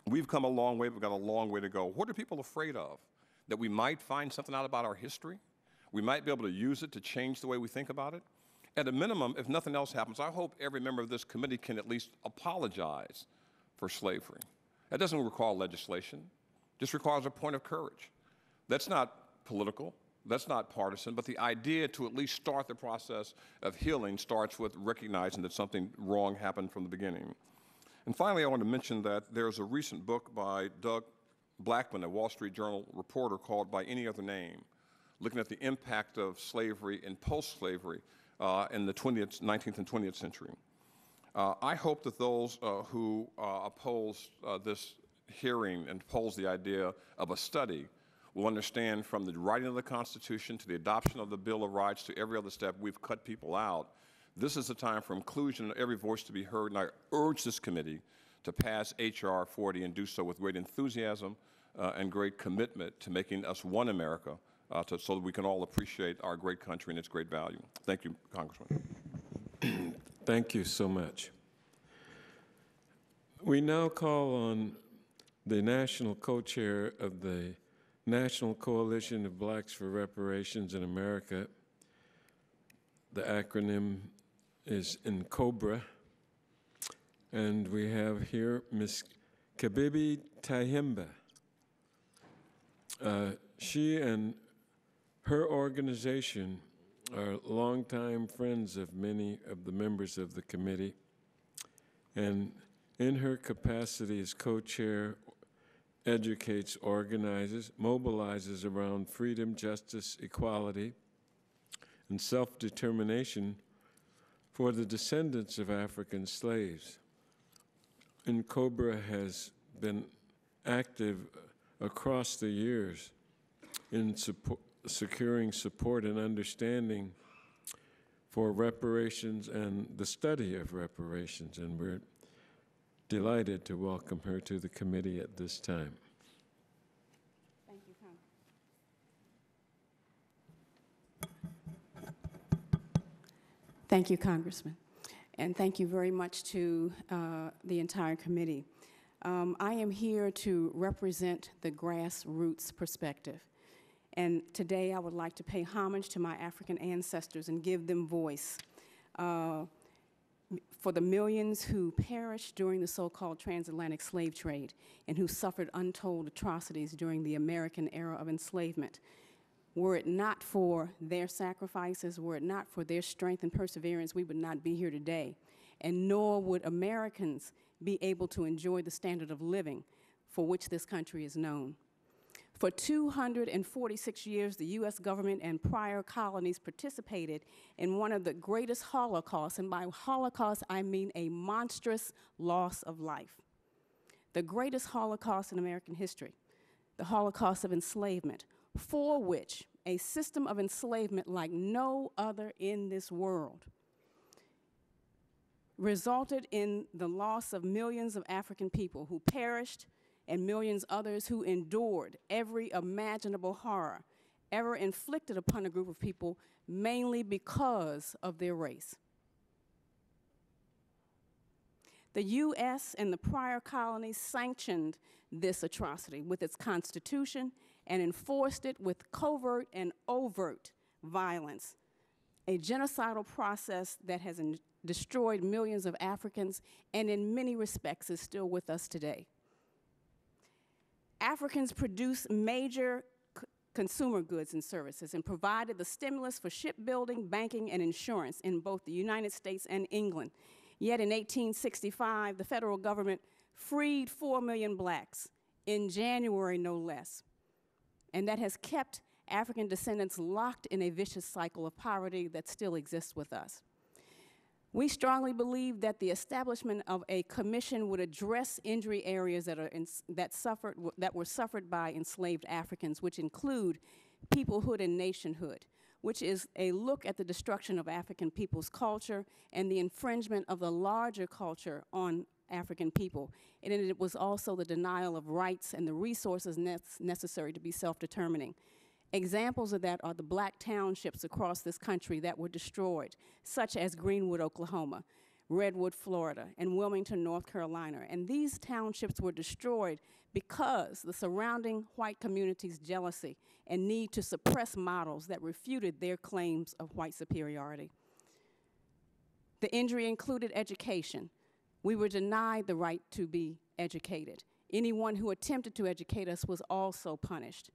We've come a long way, but we've got a long way to go. What are people afraid of? That we might find something out about our history? We might be able to use it to change the way we think about it? At a minimum, if nothing else happens, I hope every member of this committee can at least apologize for slavery. That doesn't require legislation, just requires a point of courage. That's not political, that's not partisan, but the idea to at least start the process of healing starts with recognizing that something wrong happened from the beginning. And finally, I want to mention that there's a recent book by Doug Blackman, a Wall Street Journal reporter, called By Any Other Name, looking at the impact of slavery and post-slavery in the 19th and 20th century. I hope that those who oppose this hearing and oppose the idea of a study will understand from the writing of the Constitution to the adoption of the Bill of Rights to every other step we've cut people out. This is the time for inclusion and every voice to be heard, and I urge this committee to pass H.R. 40 and do so with great enthusiasm and great commitment to making us one America so that we can all appreciate our great country and its great value. Thank you, Congressman. Thank you so much. We now call on the national co-chair of the National Coalition of Blacks for Reparations in America. The acronym is NCOBRA. And we have here Ms. Kibibi Tyehimba. She and her organization are longtime friends of many of the members of the committee, and in her capacity as co-chair, educates, organizes, mobilizes around freedom, justice, equality, and self-determination for the descendants of African slaves. And COBRA has been active across the years in securing support and understanding for reparations and the study of reparations, and we're delighted to welcome her to the committee at this time. Thank you, Thank you, Congressman. And thank you very much to the entire committee. I am here to represent the grassroots perspective. And today I would like to pay homage to my African ancestors and give them voice for the millions who perished during the so-called transatlantic slave trade and who suffered untold atrocities during the American era of enslavement. Were it not for their sacrifices, were it not for their strength and perseverance, we would not be here today. And nor would Americans be able to enjoy the standard of living for which this country is known. For 246 years, the U.S. government and prior colonies participated in one of the greatest holocausts, and by Holocaust, I mean a monstrous loss of life. The greatest Holocaust in American history, the Holocaust of enslavement, for which a system of enslavement like no other in this world resulted in the loss of millions of African people who perished and millions others who endured every imaginable horror ever inflicted upon a group of people, mainly because of their race. The U.S. and the prior colonies sanctioned this atrocity with its constitution and enforced it with covert and overt violence, a genocidal process that has destroyed millions of Africans and in many respects is still with us today. Africans produced major consumer goods and services and provided the stimulus for shipbuilding, banking, and insurance in both the United States and England. Yet in 1865, the federal government freed 4 million blacks, in January no less. And that has kept African descendants locked in a vicious cycle of poverty that still exists with us. We strongly believe that the establishment of a commission would address injury areas that were suffered by enslaved Africans, which include peoplehood and nationhood, which is a look at the destruction of African people's culture and the infringement of the larger culture on African people. And it was also the denial of rights and the resources necessary to be self-determining. Examples of that are the black townships across this country that were destroyed, such as Greenwood, Oklahoma, Redwood, Florida, and Wilmington, North Carolina. And these townships were destroyed because the surrounding white community's jealousy and need to suppress models that refuted their claims of white superiority. The injury included education. We were denied the right to be educated. Anyone who attempted to educate us was also punished.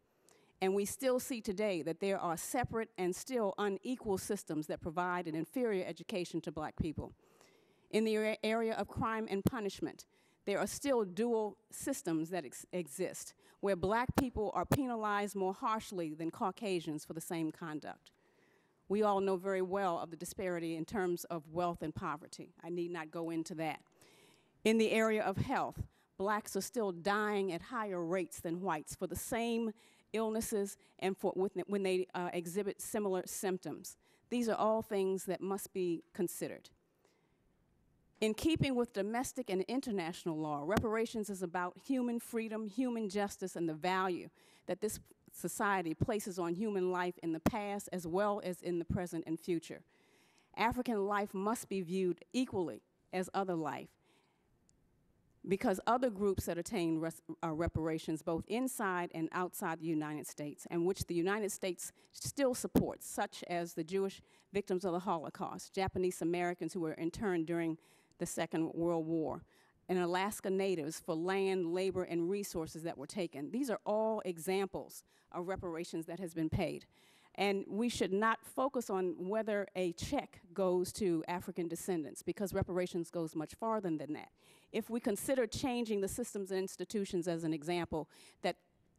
And we still see today that there are separate and still unequal systems that provide an inferior education to black people. In the area of crime and punishment, there are still dual systems that exist, where black people are penalized more harshly than Caucasians for the same conduct. We all know very well of the disparity in terms of wealth and poverty. I need not go into that. In the area of health, blacks are still dying at higher rates than whites for the same illnesses and when they exhibit similar symptoms. These are all things that must be considered. In keeping with domestic and international law, reparations is about human freedom, human justice, and the value that this society places on human life in the past as well as in the present and future. African life must be viewed equally as other life, because other groups that attain reparations both inside and outside the United States, and which the United States still supports, such as the Jewish victims of the Holocaust, Japanese Americans who were interned during the Second World War, and Alaska Natives for land, labor, and resources that were taken. These are all examples of reparations that has been paid. And we should not focus on whether a check goes to African descendants, because reparations goes much farther than that. If we consider changing the systems and institutions as an example that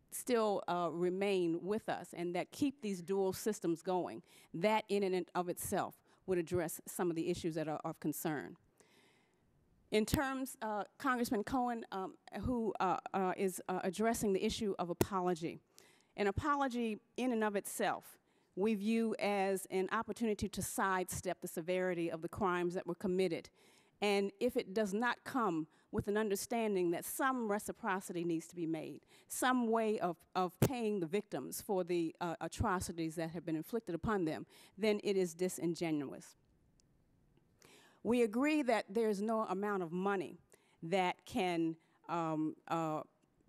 still remain with us and that keep these dual systems going, that in and of itself would address some of the issues that are of concern. In terms, Congressman Cohen, who is addressing the issue of apology. An apology in and of itself we view as an opportunity to sidestep the severity of the crimes that were committed. And if it does not come with an understanding that some reciprocity needs to be made, some way of paying the victims for the atrocities that have been inflicted upon them, then it is disingenuous. We agree that there's no amount of money that can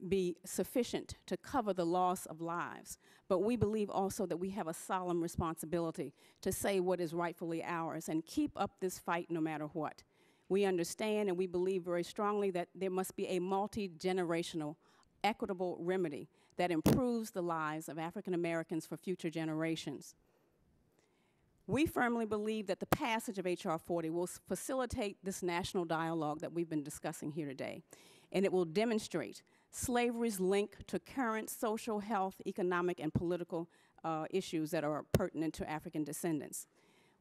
be sufficient to cover the loss of lives, but we believe also that we have a solemn responsibility to say what is rightfully ours and keep up this fight no matter what. We understand and we believe very strongly that there must be a multi-generational, equitable remedy that improves the lives of African Americans for future generations. We firmly believe that the passage of H.R. 40 will facilitate this national dialogue that we've been discussing here today, and it will demonstrate slavery's link to current social, health, economic, and political issues that are pertinent to African descendants.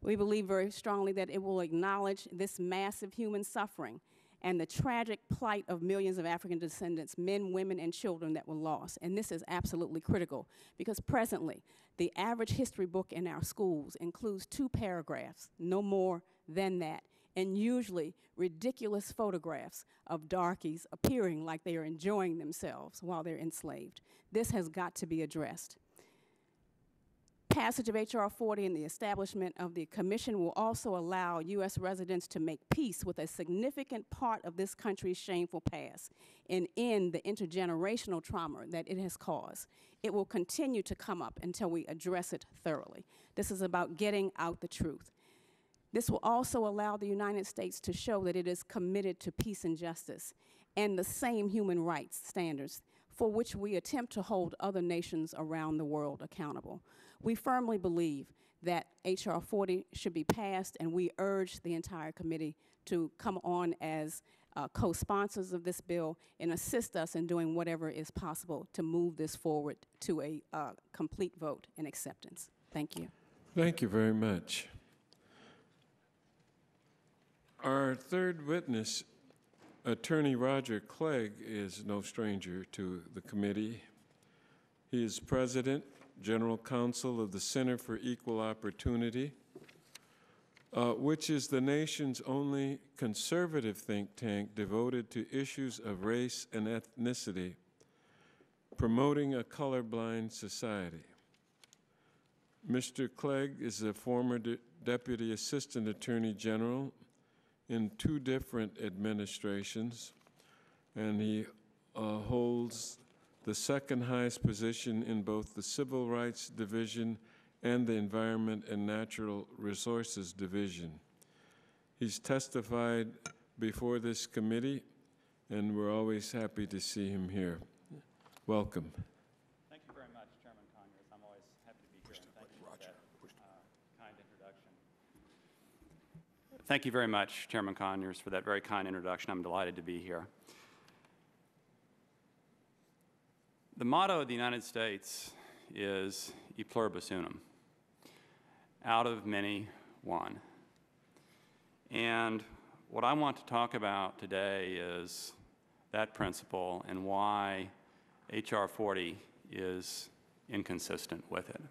We believe very strongly that it will acknowledge this massive human suffering and the tragic plight of millions of African descendants, men, women, and children that were lost. And this is absolutely critical, because presently, the average history book in our schools includes 2 paragraphs, no more than that, and usually ridiculous photographs of darkies appearing like they are enjoying themselves while they're enslaved. This has got to be addressed. Passage of H.R. 40 and the establishment of the commission will also allow U.S. residents to make peace with a significant part of this country's shameful past and end the intergenerational trauma that it has caused. It will continue to come up until we address it thoroughly. This is about getting out the truth. This will also allow the United States to show that it is committed to peace and justice and the same human rights standards for which we attempt to hold other nations around the world accountable. We firmly believe that H.R. 40 should be passed, and we urge the entire committee to come on as co-sponsors of this bill and assist us in doing whatever is possible to move this forward to a complete vote and acceptance. Thank you. Thank you very much. Our third witness, Attorney Roger Clegg, is no stranger to the committee. He is President, General Counsel of the Center for Equal Opportunity, which is the nation's only conservative think tank devoted to issues of race and ethnicity, promoting a colorblind society. Mr. Clegg is a former Deputy Assistant Attorney General in 2 different administrations, and he holds the 2nd highest position in both the Civil Rights Division and the Environment and Natural Resources Division. He's testified before this committee, and we're always happy to see him here. Welcome. Thank you very much, Chairman Conyers. I'm always happy to be here, and thank you for that kind introduction. Thank you very much, Chairman Conyers, for that very kind introduction. I'm delighted to be here. The motto of the United States is E pluribus unum, out of many, one. And what I want to talk about today is that principle and why H.R. 40 is inconsistent with it.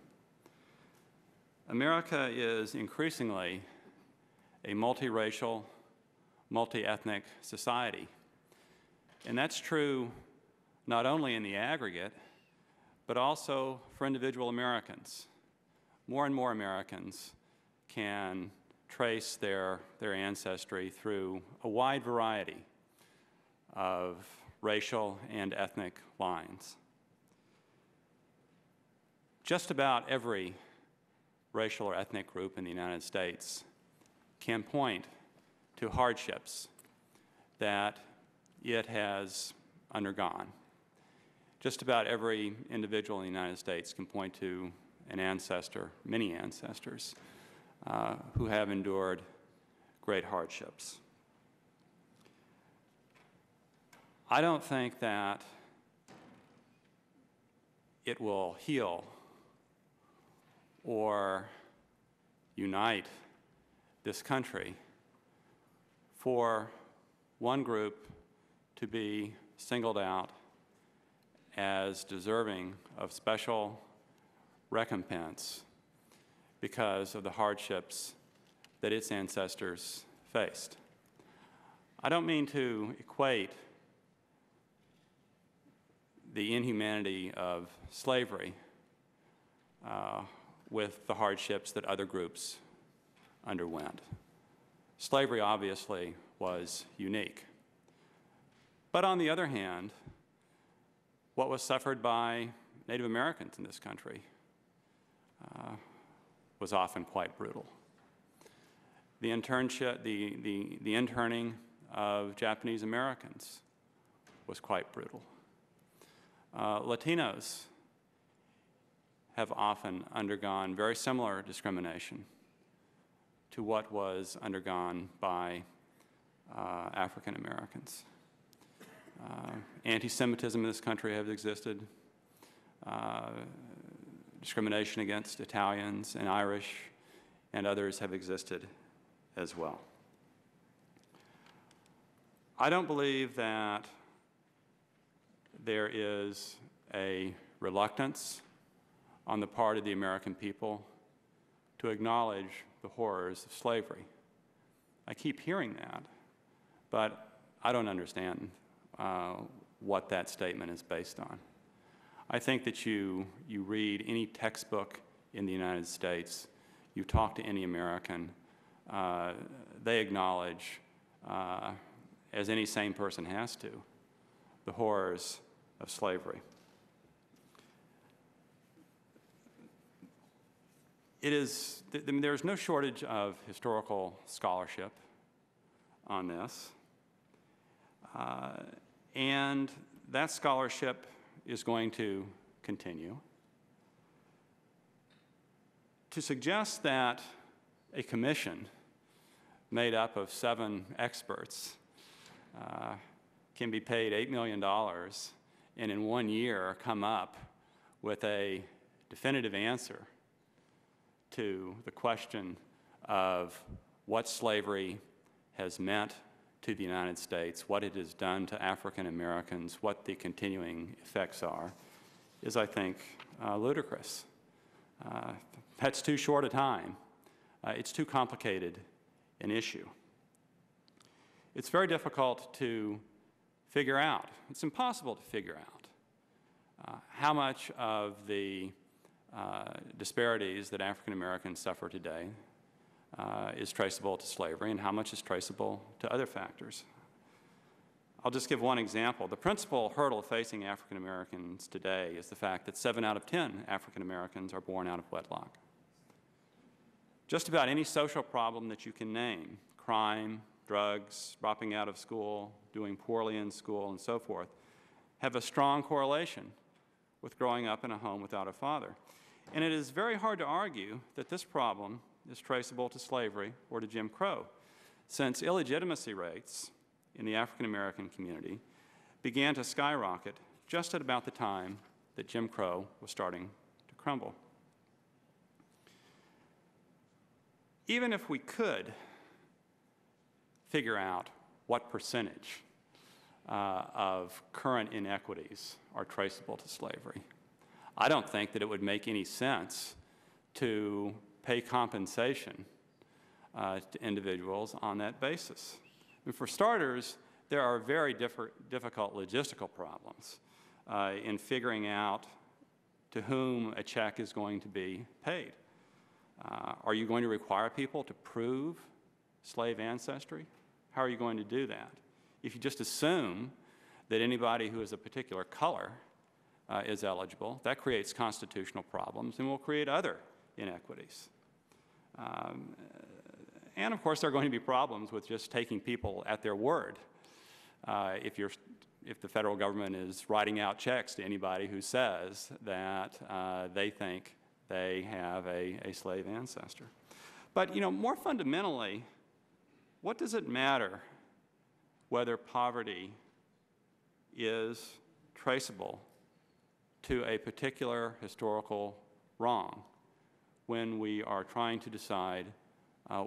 America is increasingly a multiracial, multi-ethnic society. And that's true not only in the aggregate, but also for individual Americans. More and more Americans can trace their ancestry through a wide variety of racial and ethnic lines. Just about every racial or ethnic group in the United States can point to hardships that it has undergone. Just about every individual in the United States can point to an ancestor, many ancestors, who have endured great hardships. I don't think that it will heal or unite this country for one group to be singled out as deserving of special recompense because of the hardships that its ancestors faced. I don't mean to equate the inhumanity of slavery with the hardships that other groups underwent. Slavery obviously was unique. But on the other hand, what was suffered by Native Americans in this country was often quite brutal. The interning of Japanese Americans was quite brutal. Latinos have often undergone very similar discrimination to what was undergone by African Americans. Anti-Semitism in this country has existed. Discrimination against Italians and Irish and others have existed as well. I don't believe that there is a reluctance on the part of the American people to acknowledge the horrors of slavery. I keep hearing that, but I don't understand what that statement is based on. I think that you read any textbook in the United States, you talk to any American, they acknowledge, as any sane person has to, the horrors of slavery. There's no shortage of historical scholarship on this, and that scholarship is going to continue. To suggest that a commission made up of 7 experts can be paid $8 million and in 1 year come up with a definitive answer to the question of what slavery has meant to the United States, what it has done to African Americans, what the continuing effects are, is, I think, ludicrous. That's too short a time. It's too complicated an issue. It's very difficult to figure out. It's impossible to figure out how much of the disparities that African Americans suffer today, is traceable to slavery and how much is traceable to other factors. I'll just give one example. The principal hurdle facing African Americans today is the fact that 7 out of 10 African Americans are born out of wedlock. Just about any social problem that you can name, crime, drugs, dropping out of school, doing poorly in school, and so forth, have a strong correlation with growing up in a home without a father. And it is very hard to argue that this problem is traceable to slavery or to Jim Crow, since illegitimacy rates in the African American community began to skyrocket just at about the time that Jim Crow was starting to crumble. Even if we could figure out what percentage of current inequities are traceable to slavery, I don't think that it would make any sense to pay compensation to individuals on that basis. And for starters, there are very difficult logistical problems in figuring out to whom a check is going to be paid. Are you going to require people to prove slave ancestry? How are you going to do that? If you just assume that anybody who is a particular color is eligible, that creates constitutional problems and will create other inequities. And of course, there are going to be problems with just taking people at their word. If the federal government is writing out checks to anybody who says that they think they have a slave ancestor. But more fundamentally, what does it matter whether poverty is traceable to a particular historical wrong when we are trying to decide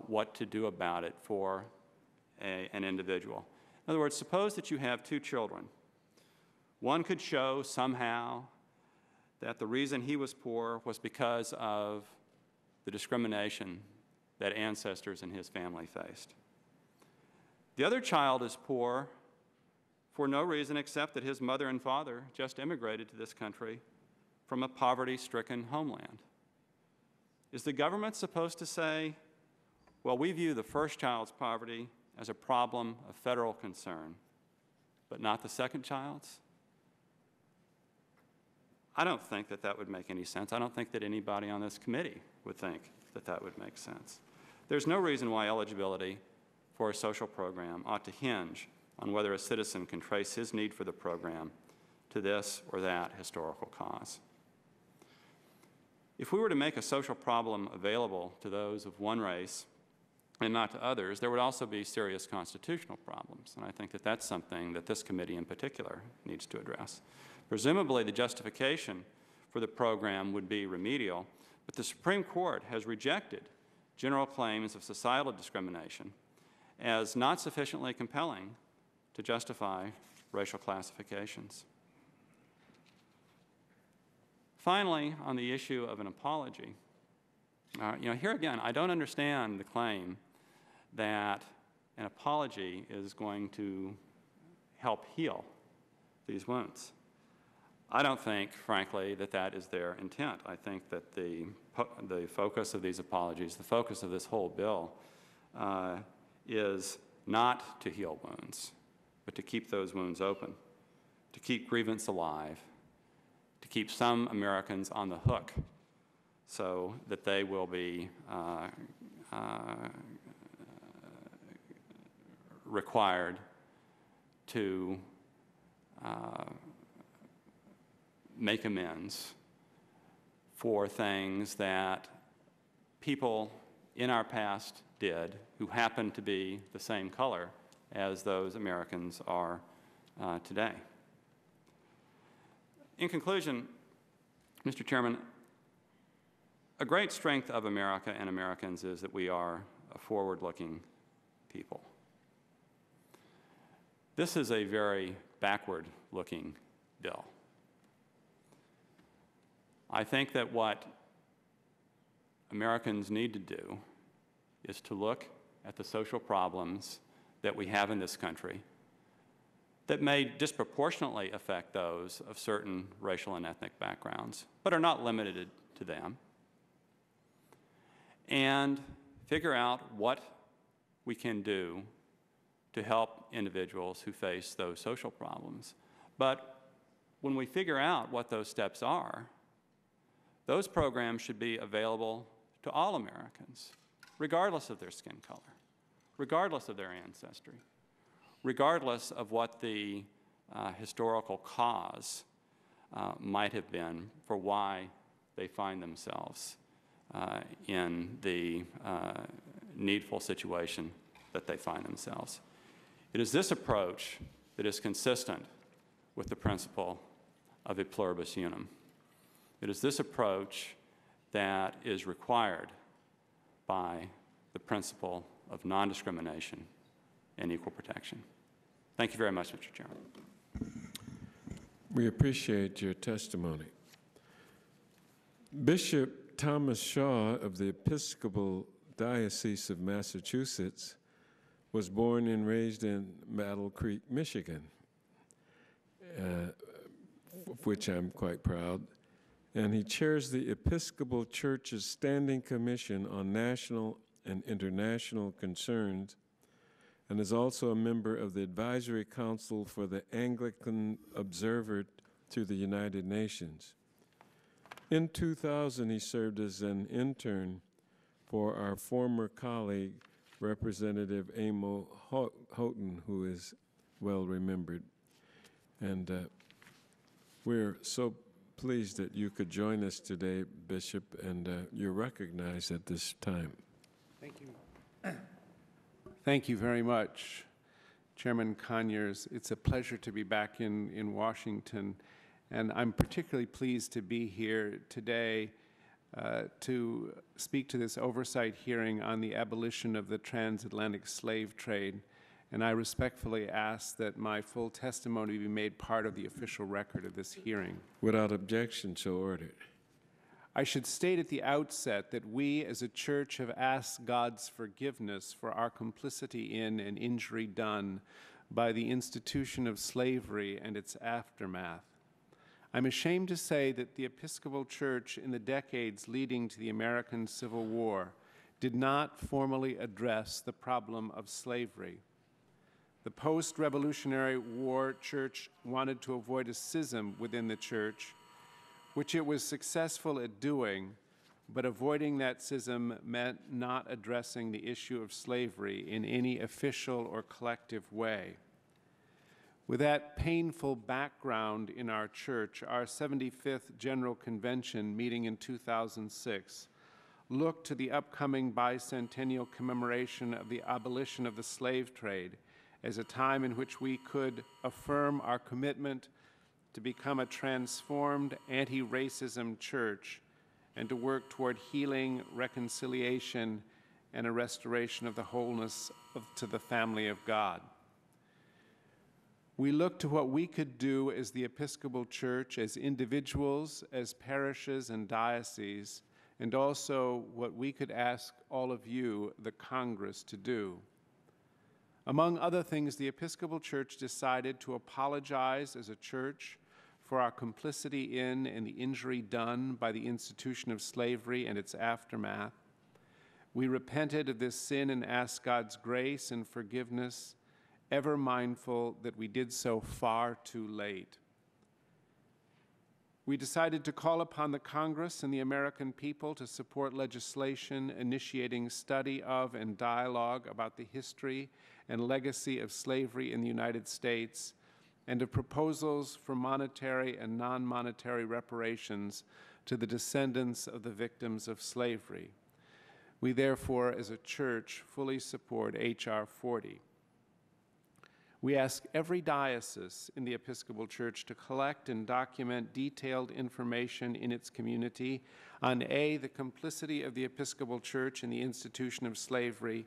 what to do about it for an individual? In other words, suppose that you have 2 children. One could show somehow that the reason he was poor was because of the discrimination that ancestors in his family faced. The other child is poor for no reason except that his mother and father just immigrated to this country from a poverty-stricken homeland. Is the government supposed to say, well, we view the first child's poverty as a problem of federal concern, but not the second child's? I don't think that that would make any sense. I don't think that anybody on this committee would think that that would make sense. There's no reason why eligibility for a social program ought to hinge on whether a citizen can trace his need for the program to this or that historical cause. If we were to make a social problem available to those of one race and not to others, there would also be serious constitutional problems, and I think that that's something that this committee in particular needs to address. Presumably, the justification for the program would be remedial, but the Supreme Court has rejected general claims of societal discrimination as not sufficiently compelling to justify racial classifications. Finally, on the issue of an apology, here again, I don't understand the claim that an apology is going to help heal these wounds. I don't think, frankly, that that is their intent. I think that the focus of these apologies, the focus of this whole bill, is not to heal wounds, but to keep those wounds open, to keep grievance alive, to keep some Americans on the hook so that they will be required to make amends for things that people in our past did who happen to be the same color as those Americans are today. In conclusion, Mr. Chairman, a great strength of America and Americans is that we are a forward-looking people. This is a very backward-looking bill. I think that what Americans need to do is to look at the social problems that we have in this country that may disproportionately affect those of certain racial and ethnic backgrounds, but are not limited to them, and figure out what we can do to help individuals who face those social problems. But when we figure out what those steps are, those programs should be available to all Americans, regardless of their skin color, regardless of their ancestry, regardless of what the historical cause might have been for why they find themselves in the needful situation that they find themselves. It is this approach that is consistent with the principle of e pluribus unum. It is this approach that is required by the principle of non-discrimination and equal protection. Thank you very much, Mr. Chairman. We appreciate your testimony. Bishop Thomas Shaw of the Episcopal Diocese of Massachusetts was born and raised in Battle Creek, Michigan, of which I'm quite proud. And he chairs the Episcopal Church's Standing Commission on National and International Concerns, and is also a member of the Advisory Council for the Anglican Observer to the United Nations. In 2000, he served as an intern for our former colleague, Representative Amo Houghton, who is well remembered. And we're so pleased that you could join us today, Bishop, and you're recognized at this time. Thank you. Thank you very much, Chairman Conyers. It's a pleasure to be back in Washington, and I'm particularly pleased to be here today to speak to this oversight hearing on the abolition of the transatlantic slave trade. And I respectfully ask that my full testimony be made part of the official record of this hearing. Without objection, so ordered. I should state at the outset that we as a church have asked God's forgiveness for our complicity in and injury done by the institution of slavery and its aftermath. I'm ashamed to say that the Episcopal Church in the decades leading to the American Civil War did not formally address the problem of slavery. The post-Revolutionary War Church wanted to avoid a schism within the Church, which it was successful at doing, but avoiding that schism meant not addressing the issue of slavery in any official or collective way. With that painful background in our church, our 75th General Convention meeting in 2006 looked to the upcoming bicentennial commemoration of the abolition of the slave trade as a time in which we could affirm our commitment to become a transformed anti-racism church and to work toward healing, reconciliation, and a restoration of the wholeness to the family of God. We looked to what we could do as the Episcopal Church, as individuals, as parishes and dioceses, and also what we could ask all of you, the Congress, to do. Among other things, the Episcopal Church decided to apologize as a church for our complicity in and the injury done by the institution of slavery and its aftermath. We repented of this sin and asked God's grace and forgiveness, ever mindful that we did so far too late. We decided to call upon the Congress and the American people to support legislation initiating study of and dialogue about the history and legacy of slavery in the United States, and of proposals for monetary and non-monetary reparations to the descendants of the victims of slavery. We therefore, as a church, fully support H.R. 40. We ask every diocese in the Episcopal Church to collect and document detailed information in its community on A, the complicity of the Episcopal Church in the institution of slavery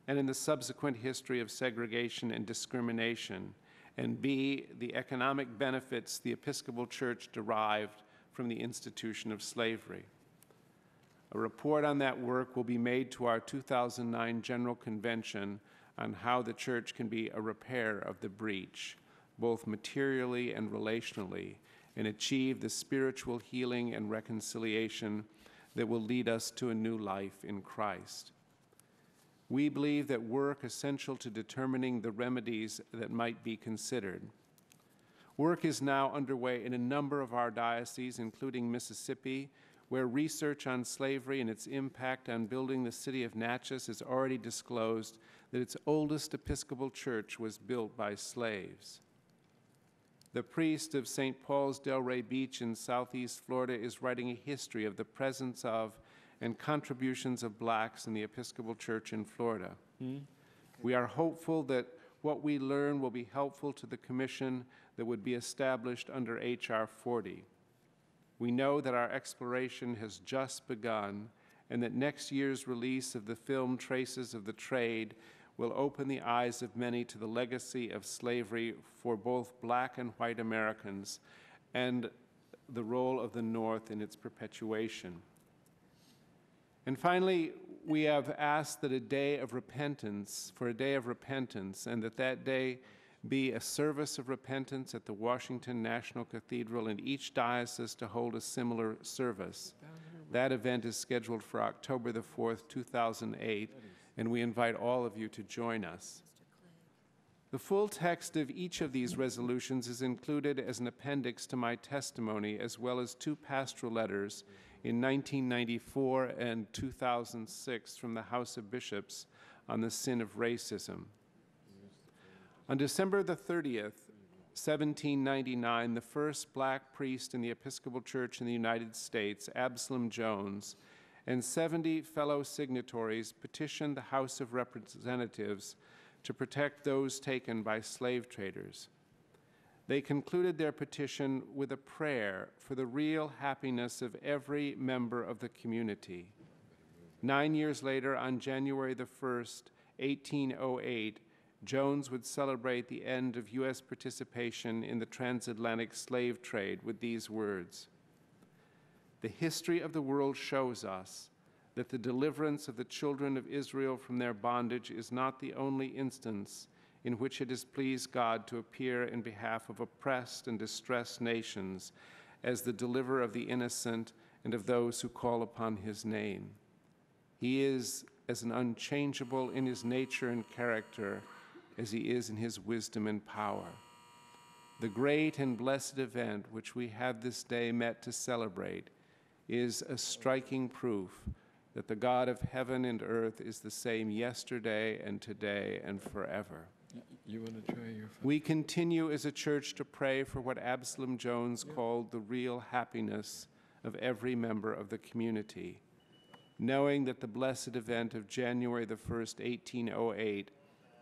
and in the subsequent history of segregation and discrimination, and B, the economic benefits the Episcopal Church derived from the institution of slavery. A report on that work will be made to our 2009 General Convention on how the Church can be a repair of the breach, both materially and relationally, and achieve the spiritual healing and reconciliation that will lead us to a new life in Christ. We believe that work essential to determining the remedies that might be considered. Work is now underway in a number of our dioceses, including Mississippi, where research on slavery and its impact on building the city of Natchez has already disclosed that its oldest Episcopal church was built by slaves. The priest of St. Paul's Delray Beach in southeast Florida is writing a history of the presence of and contributions of blacks in the Episcopal Church in Florida. We are hopeful that what we learn will be helpful to the commission that would be established under H.R. 40. We know that our exploration has just begun and that next year's release of the film Traces of the Trade will open the eyes of many to the legacy of slavery for both black and white Americans and the role of the North in its perpetuation. And finally, we have asked that a day of repentance, and that day be a service of repentance at the Washington National Cathedral, and each diocese to hold a similar service. That event is scheduled for October the 4th, 2008, and we invite all of you to join us. The full text of each of these resolutions is included as an appendix to my testimony, as well as 2 pastoral letters in 1994 and 2006 from the House of Bishops on the sin of racism. On December the 30th, 1799, the first black priest in the Episcopal Church in the United States, Absalom Jones, and 70 fellow signatories petitioned the House of Representatives to protect those taken by slave traders. They concluded their petition with a prayer for the real happiness of every member of the community. 9 years later, on January the 1st, 1808, Jones would celebrate the end of U.S. participation in the transatlantic slave trade with these words: "The history of the world shows us that the deliverance of the children of Israel from their bondage is not the only instance in which it has pleased God to appear in behalf of oppressed and distressed nations as the deliverer of the innocent and of those who call upon his name. He is as unchangeable in his nature and character as he is in his wisdom and power. The great and blessed event which we have this day met to celebrate is a striking proof that the God of heaven and earth is the same yesterday and today and forever." You want to try your phone? We continue as a church to pray for what Absalom Jones called the real happiness of every member of the community, knowing that the blessed event of January the 1st, 1808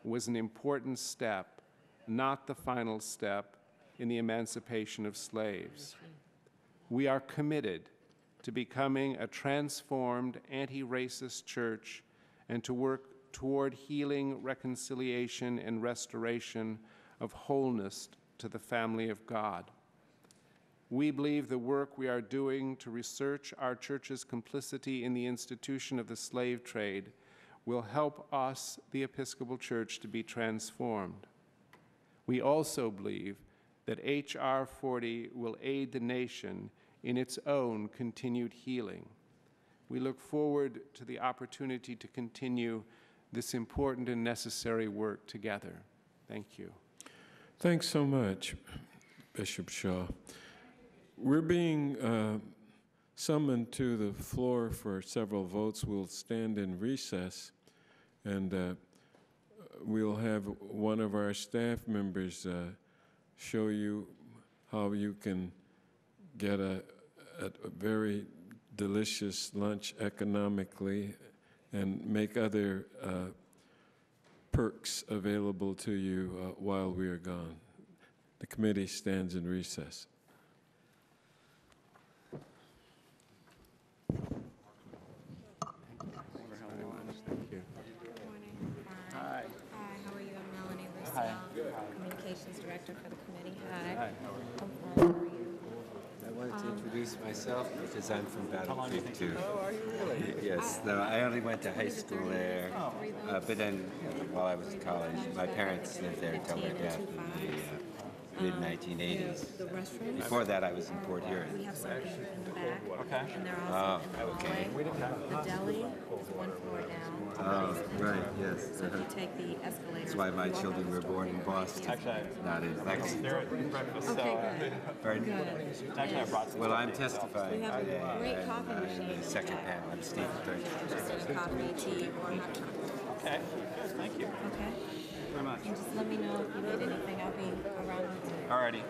was an important step, not the final step, in the emancipation of slaves. We are committed to becoming a transformed, anti-racist church and to work toward healing, reconciliation, and restoration of wholeness to the family of God. We believe the work we are doing to research our church's complicity in the institution of the slave trade will help us, the Episcopal Church, to be transformed. We also believe that H.R. 40 will aid the nation in its own continued healing. We look forward to the opportunity to continue this important and necessary work together. Thank you. Thanks so much, Bishop Shaw. We're being summoned to the floor for several votes. We'll stand in recess, and we'll have one of our staff members show you how you can get a very delicious lunch economically and make other perks available to you while we are gone. The committee stands in recess. Hi, how are you? I'm Melanie Russell, Communications Director for the committee. Hi. How are you? I wanted to introduce myself because I'm from Battle Creek, too. Oh, are you really? Yes. No, I only went to high school there, but then while I was in college, my parents lived there until my dad moved mid-1980s. The restrooms. Before that, I was in Port Huron. We have something in the back. Okay. And they're also in the okay. hallway. The deli is one floor down. Oh, right, yes. So if you take the escalator. That's why my children were born in Boston, not in Lexington. They're at breakfast, Okay, good. Good. actually I brought some. Well, I'm testifying We have a today. great coffee I'm machine. in the second panel. I'm Stephen Thernstrom. Coffee, tea, or hot chocolate. Okay, good, thank you Okay? very much. And just let me know if you need anything. I'll be around. Alrighty.